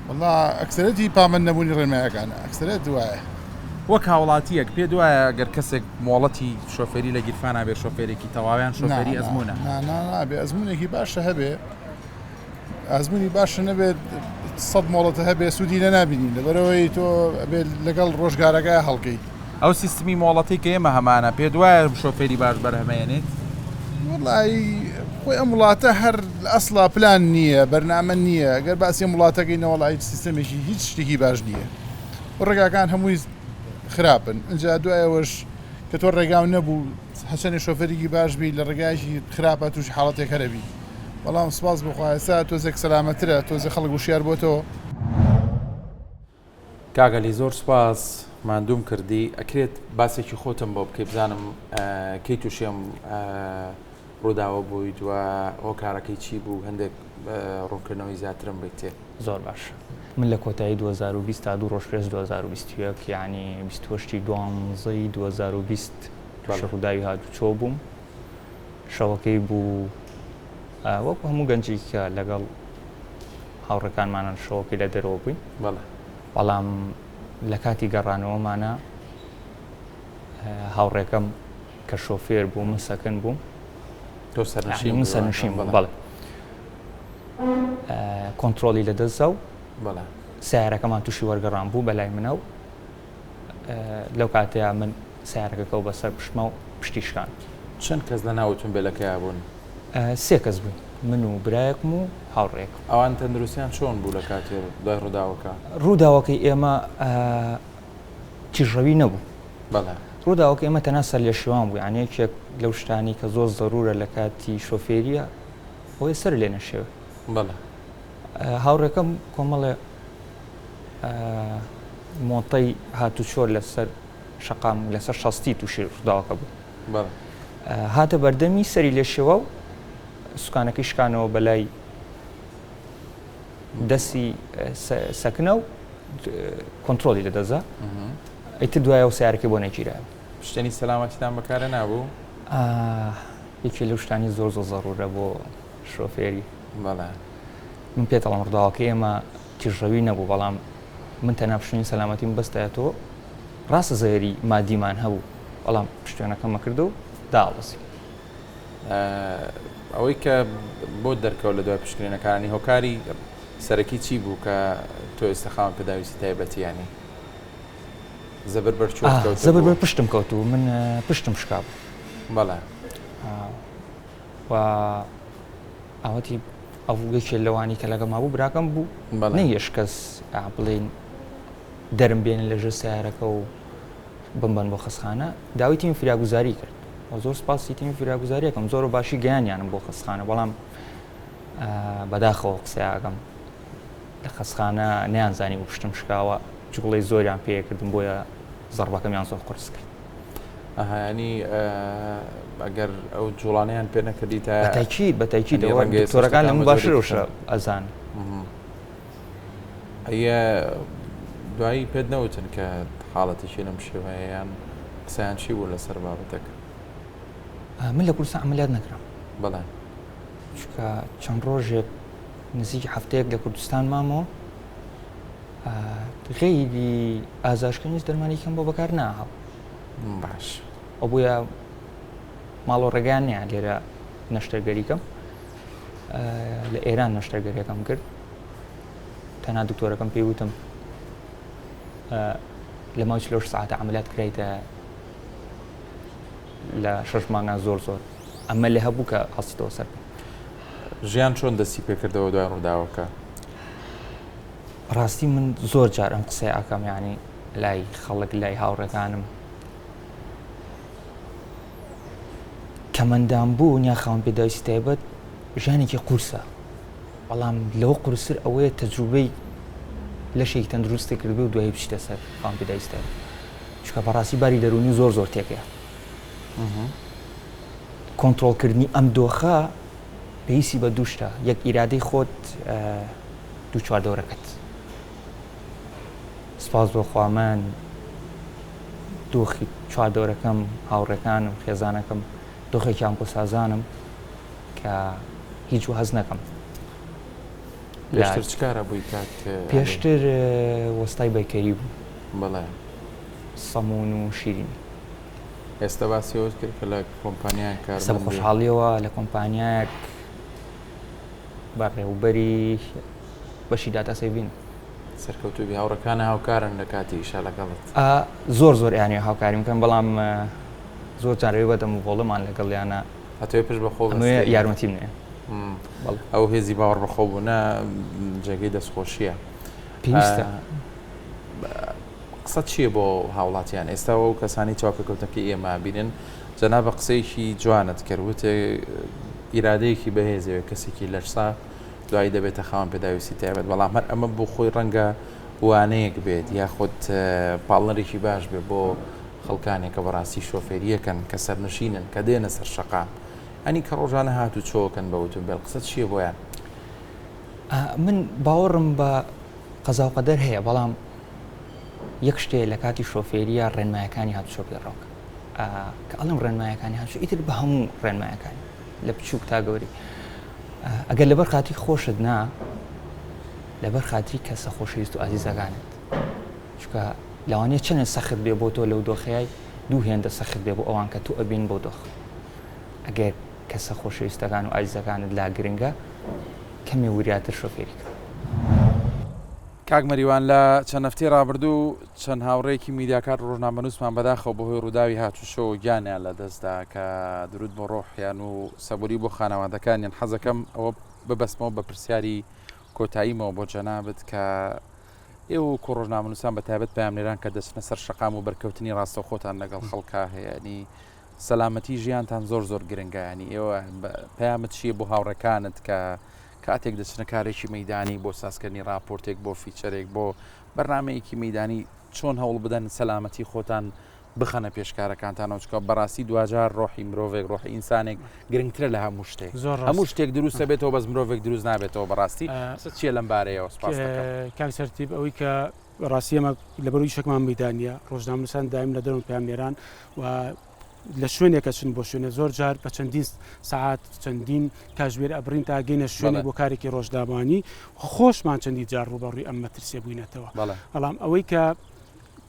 وەڵا ئەکسەرەتی پامەند نەبوونی ڕێنمایەکانە ئەکسەرەت دوایە. وەک هاوڵاتیەک پێ دوایە گەر کەسێک مۆڵەتی شۆفێری لە گیرفانە بێ شۆفێرێکی تەواویان شۆفێری ئەزمونە نابێ ئەزمونێکی باشە هەبێ ئەزمونی باشە نەبێت 100 مۆڵەتە هەبێ سوودی لە نابینین لەبەرەوەی تۆ بێت لەگەڵ ڕۆژگارەکە هەڵکەی ئەو سیستمی مۆڵەتی کە ئێمە هەمانە پێ دوایە شۆفێری باش بەرهەمێنێت. وڵی خۆی ئەم وڵاتە هەر ئەسڵا پلان نییە بەرنامە نییە گەر باسی وڵاتەکەی نەوەڵی سیستەمێکی هیچ شتێکی باش نییە ڕێگاکان هەمووی خراپن اینجا دوایەوەش کە تۆ ڕێگاو نەبوو هەچەنێ شۆفێرێکی باش بی لە ڕێگایکی خراپە توش حاڵەتێک هەرەبی. بەڵام سپاس بخوایستا تۆزێک سەلامەترە تۆزە خەڵک وشیار بۆ تۆ. کاگەلی زۆر سپاس مادوم کردی ئەکرێت باسێکی خۆتم بۆ بکەی بزانم کەی تووشێم ڕووداوە بووی و هۆکارەکەی چی بوو هەندێک ڕوونکردنەوەی زیاترم بیتێ. زۆر باش من لە کۆتایی 2020 تا 2 ڕۆژ پێش 2021 یعنی 28 دوانزەی 2020 ڕووداوی هاتوچۆ بووم. شەوەکەی بوو وەکو هەموو گەنجی کە لەگەڵ هاوڕەکانمانە شەوەکەی لە دەرەوە بووین. بەڵام لە کاتی گەڕانەوەمانە هاوڕێکەم کە شۆفێر بوو من سەکن بووم من سەرنشین بووم بەڵێ کۆنتترۆلی لەدەستە و سیارەکەمان تووشی وەرگەڕان بوو بەلای منە و لەو کاتەیە من سیارەکەکە و بەسەر پشتمە و پشتیشکان. چەند کەس لە ناوتون بێلەکەیا بوون؟ 3 کەس بووین من و برایەکم و هاوڕێک. ئەوان تەندروستیان چۆن بوو لە کاتێ دوای ڕووداوەکە؟ ڕووداوەکەی ئێمە تیژڕەوی نەبوو. ڕووداوەکە ئێمە تەنها سەر لە شێوان بوو یعنی یەکێک لەو شتانی کە زۆر زەرورە لە کاتی شۆفێریە ئەوەی سەر لێ نەشێوە. هاوڕێکەم کۆمەڵێ مۆنتەی هاتوچۆ لەسەر شەقام لەسەر شەستی تووشی ڕووداوەکە بوو هاتە بەردەمی سەری لێ شێوە و سوکانەکەی شکانەوە بەلای دەستی سەکنە و کۆنتترۆلی لەدەزا ئیتر دوایەوە سیارەکە بۆ نەگیرا شتێنی سەلامەتیدان بەکارە نابوو یەکی لەو شتانی زۆر زەڕورە بۆ شۆفێری بەڵێ من پێتەڵام ڕداوەکە ئێمە تیژەوی نەبوو بەڵام من تەنها پشتنی سەلامەتیم بەستایەتەوە ڕاستە زەیری مادیمان هەبوو بەڵام پشتێنەکەمە کردو و داڵسی ئەوەی کە بۆ دەرکەوت لە دوای پشتێنەکانی هۆکاری سەرەکی چی بوو کە تۆ ئێستا خاوەن پێداویستی تایبەتیانی زەبر زەبر پشتم کەوت و من پشتم شکا بوو بەڵێ و ئەوەتی ئەوگەیەکێ لەوانی کە لەگەڵ مابوو براکەم بوو نەیەش کەس بڵێن دەرم بێنە لەژێر سیارەکە و بمبەن بۆ خەسخانە داوای تیمی فراگوزاری کرد زۆر سپاسی تیمی فراگوزاریەکەم زۆر باشی گەیانیانم بۆ خەسخانە بەڵام بەداخەوە قسەیەکەم لە خەسخانە نەیانزانی و پشتم شکاوە جوڵەی زۆریان پێکردم بۆیە زەڕبەکەمیان زۆر قرس کرد ینی ئەگەر ئەو جوڵانیان پێ نەکردی تا بەتاکید دکتۆرەکان لە باشترەوە ئەزان ئەیە دوایی پێت نەوتن کە حاڵەتیشی لەم شێوەیەیان قسەیان چی بوو لەسەر بابەتەکە من لە کوردستان عملیات نەکرام بەڵێ چونکە چەند ڕۆژێک نزیکی هەفتەیەک لە کوردستان مامەوە غەیری ئازاشکردنیش دەرمانێکم بۆ بەکار ناهاو باش ئەو بۆیە ماڵۆ ڕێگەیان نییە لێرە نەشتەرگەریکەم لە ئێران نەشتەرگەریەکەم کرد تەنها دکتۆرەکەم پێی وتم لە ماوەی 4 ساعتە عملیات کرایتە لە 6 مانگان زۆر ئەمە لێ هەبوو کە هەستیتەوە سەر ژیان چۆن دەستی پێکردەوە دوای ڕووداوەکە ڕاستی من زۆر جار ئەم قسەی ئاکەم یعنی لای خەڵک لای هاوڕێکانم کە مندام بوو نیا خاوەن پێداویستی تایبەت ژیانێکی قورسە بەڵام لەوە قورسر ئەوەیە تەجروبەی لەشێکی تەندروستی کردبێ و دوای بچیتە سەر خاوەن پێداویستی تایبەت چونکە بەڕاستی باری دەرونی زۆر تێکەیە کۆنتڕۆڵکردنی ئەم دۆخە پێویستی بە دووشتە یەک ئیرادەی خۆت دوو چواردەوەرەکەت سپاس بۆ خوا من دۆخی چواردەوەرەکەم هاوڕێکانم خێزانەکەم دۆخێکیان بۆ سازانم کە هیچ هەز نەکەم پێشتر چکارە بووی کات پێشتر وەستای بایکەری بوو بەڵێ سەمون و شیرینی ئێستا باسیەوە کرد کە لە کۆمپانیان کار سەب خۆشحاڵیەوە لە کۆمپانیایەک بەڕێوبەری بەشی داتا سێڤین سەرکەوتوبی هاوڕەکانە هاوکارن لە کاتی ئیشا لەگەڵت زۆر یانی هاوکاری بکەن بەڵام زۆر جارەوەی بەدەم و بۆڵەمان لەگەڵیانە هەتوێ پشت بەخۆ یارمەتیم نێ ئەو هێزی باوەڕ بەخۆبوونە جێگەی دەستخۆشیە پێویستە قسە چییە بۆ هاوڵاتیان ئێستا و کەسانی چاوپێکەوتنەکەی ئێمە بینن جەنا بە قسەیەکی جوانت کردوتێ ئیرادەیەکی بەهێزەوە کەسێکی لەرسا دوایی دەبێتە خاوەن پێداویستی تایبەت بەڵام هەر ئەمە بۆ خۆی ڕەنگە وانەیەک بێت یاخۆت پاڵنەرێکی باش بێت بۆ خەڵکانێک کە بەڕاستی شۆفێریەکەن کە سەرنشینن کە دێنە سەر شەقام ئەنی کە ڕۆژانە هاتو چۆکەن بەوتون بێت قسە چییە بۆیان من باوەڕم بە قەزا و قەدەر هەیە بەڵام یەک شتێ لە کاتی شۆفێریە ڕێنمایەکانی هاتوچۆ پێڕۆکە کە ئەڵم ڕێنمایەکانی هاتوچۆ ئیتر بە هەموو ڕێنمایەکانی لە بچووک تا گەوری ئەگەر لەبەر خاتی خۆشت نا لەبەر خااتری کەسە خۆشەویست و ئازیزەکانت چکە لەوانەیە چەند سەخت بێ بۆ تۆ لەو دۆخەیە دوو هێندە سەخت بێ بۆ ئەوان کە تو ئەبین بۆ دۆخ ئەگەر کەسە خۆشەویستەکان و ئازیزەکانت لا گرنگە کەمی وریاتر شۆفێریکە کاک مەریوان لە چەند هەفتەی ڕابردوو چەند هاوڕێکی میدیاکار ڕۆژنامەنووسمان بەداخەوە بەهۆی ڕووداوی هاتوچۆ و گیانیان لە دەستدا کە درود بۆ ڕۆحیان و سەبووری بۆ خانەوادەکانیان حەزەکەم ئەوە ببەستمەوە بە پرسیاری کۆتاییمەوە بۆ جەنابەت کە ئێوە و ڕۆژنامەنووسان بە تایبەت پامێران کە دەچنە سەر شەقام و بەرکەوتنی ڕاستە خۆتان لەگەڵ خەڵکا هەیەنی سەلامەتی ژیانتان زۆر گرنگە ینی ئێوە پەیامت چیە بۆ هاوڕەکانت کە کاتێک دەچنە کارێکی مەدانی بۆ سازکردنی راپۆرتێک بۆ فیچەرێک بۆ بەرنمەیەکی مەدانی چۆن هەوڵ بدەن سەلامەتی خۆتان بخەنە پێشکارەکانتانەوە چکە بەڕاستی دوجار ڕۆحی مرۆڤێک ڕۆحی ئینسانێک گرنگترە لە هەموو شتێک هەموو شتێک دروستە بێتەوە بەس مرۆڤێک دروست نابێتەوە بەڕاستی چیە لەم بارەیەوە سپاس کاک سەرتیب ئەوەی کە ڕاستی ئەمە لەبەروی شەکمان مەدانیە ڕۆژنامەنووسان دایم لە دەرەوە پێیان نێران و لە شوێنێکە چن بۆ شوێنە زۆر جار بە چەندین سەعات چەندین کاژێر ئەبرین تا گەینە شوێنێک بۆ کارێکی ڕۆژداوانی خۆشمان چەندی جار ڕوبەڕووی ئەم مەترسیە بووینەتەوە بەڵام ئەوەی کە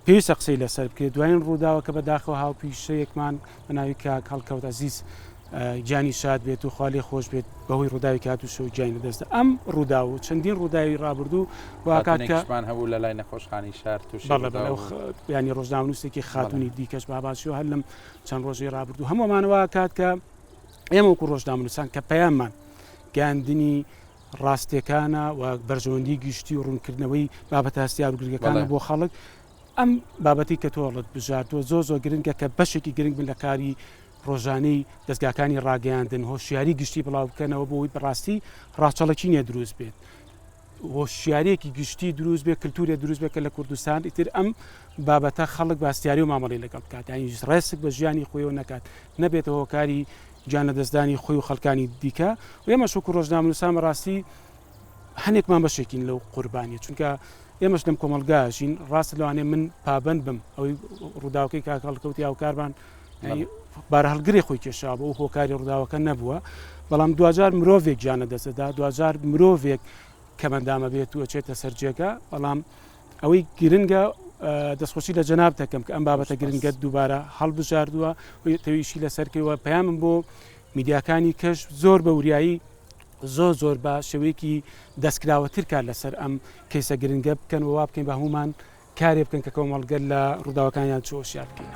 پێویستە قسەی لەسەر بکرێت دوایین ڕووداوە کە بەداخەوە هاوپیشەیەکمان بە ناوی کاک هەڵکەوت عەزیز گیانی شاد بێت و خاڵی خۆش بێت بەهۆی ڕووداوی کات و شەو گیانی دەستدا ئەم ڕووداو چەندین ڕووداوی ڕابردوو واکاتکەمان هەبوو لە لای نەخۆشخانی شار ینی ڕۆژنامەنووسێکی خاتونی دیکەش باباسیەوە هەر لەم چەند ڕۆژی ڕابردوو هەموومانەوە کات کە ئێمە وەکو ڕۆژنامەنووسان کە پەیاممان گەاندنی ڕاستیەکانە و بەرژەوەندی گشتی و ڕوونکردنەوەی بابەتە هەستیار و گرنگەکانە بۆ خەڵک ئەم بابەتی کە تۆڵت بژاردووە زۆر گرنگە کە بەشێکی گرنگ بن لە کاری ڕۆژانەی دەستگاکانی ڕاگەیاندن هۆشیاری گشتی بڵاو بکەنەوە بۆی بەڕاستی ڕاچەڵکی نیە دروست بێت هۆشیارێکی گشتی دروست بێت کللتورێ دروست بێت کە لە کوردستان ئیتر ئەم بابەتە خەڵک باستیاری و مامەڵی لەگەڵ بکات یانی ڕێسک بە ژیانی خۆیەوە نەکات نەبێتە هۆکاری گیان لە دەستدانی خۆی و خەڵکانی دیکە و ئێمە شوکو ڕۆژنامەنووسان ڕاستی هەنێکمان بەشێکین لەو قوربانیە چونکە ئێمەش لەم کۆمەلگاشین ڕاست لەوانێ من پابند بم ئەوەی ڕووداوەکەی کاک هەڵکەوتی هاوکاربان بارە هەڵگری خۆی کێشا بە ئەو هۆکاری ڕووداوەکە نەبووە بەڵام دوجار مرۆڤێک گیانە دەستەدا دوجار مرۆڤێک کەمەندامە بێت و ئەچێتە سەرجێگە بەڵام ئەوەی گرنگە دەستخۆشی لە جەناب دەکەم کە ئەم بابەتە گرنگەت دووبارە هەڵبژاردووە تەویشی لەسەرکەوە پەیامم بۆ میدیاکانی کەش زۆر بە وریایی زۆر بە شێوەیەکی دەستکراوەتر کار لەسەر ئەم کەیسە گرنگە بکەن و وا بکەین بە هەمومان کارێ بکەن کە کۆمەڵگەر لە ڕووداوەکانیان چۆ هۆشیار بکەین.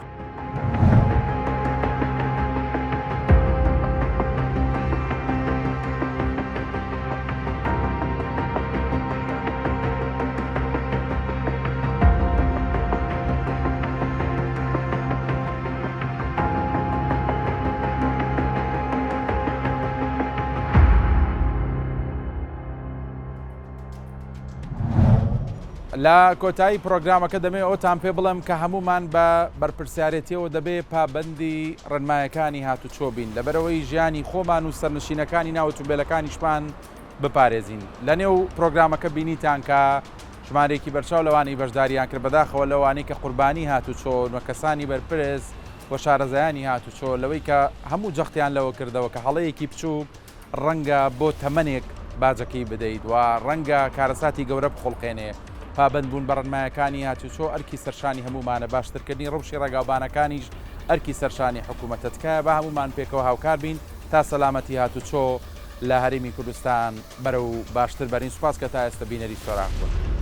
لە کۆتایی پرۆگرامەکە دەمێ ئەوتان پێ بڵم کە هەمومان بە بەرپرسیارەتیەوە دەبێ پابەندی ڕێنمایەکانی هاتوچۆ بین لەبەرەوەی ژیانی خۆمان و سەرنشینەکانی ناوەتوبێلەکانی بپارێزین لە نێو پرۆگرامەکە بینیتان کە ژمارێکی بەرچاو لەوانی بەشداریان کرد بەداخەوە لەوانەی کە قوربانی هاتوچۆ و کەسانی بەرپرس بۆ شارەزایانی هاتوچۆ لەوەی کە هەموو جەختیان لەوە کردەوە کە هەڵەیەکی بچووک ڕەنگە بۆ تەمەنێک باجەکەی بدەیت و ڕەنگە کارەساتی گەورە بخۆڵقێنێ پابند بوون بە ڕێنمایەکانی هاتوچۆ ئەرکی سەرشانی هەمومانە باشترکردنی ڕەوشی ڕێگاوبانەکانیش ئەرکی سەرشانی حکوومەتتکایە بە هەمومان پێکەوە هاوکار بین تا سەلامەتی هاتوچۆ لە هەرێمی کوردستان بەرە و باشتر بەرین سوپاس کە تا ئێستا بینەری سۆراق بوون.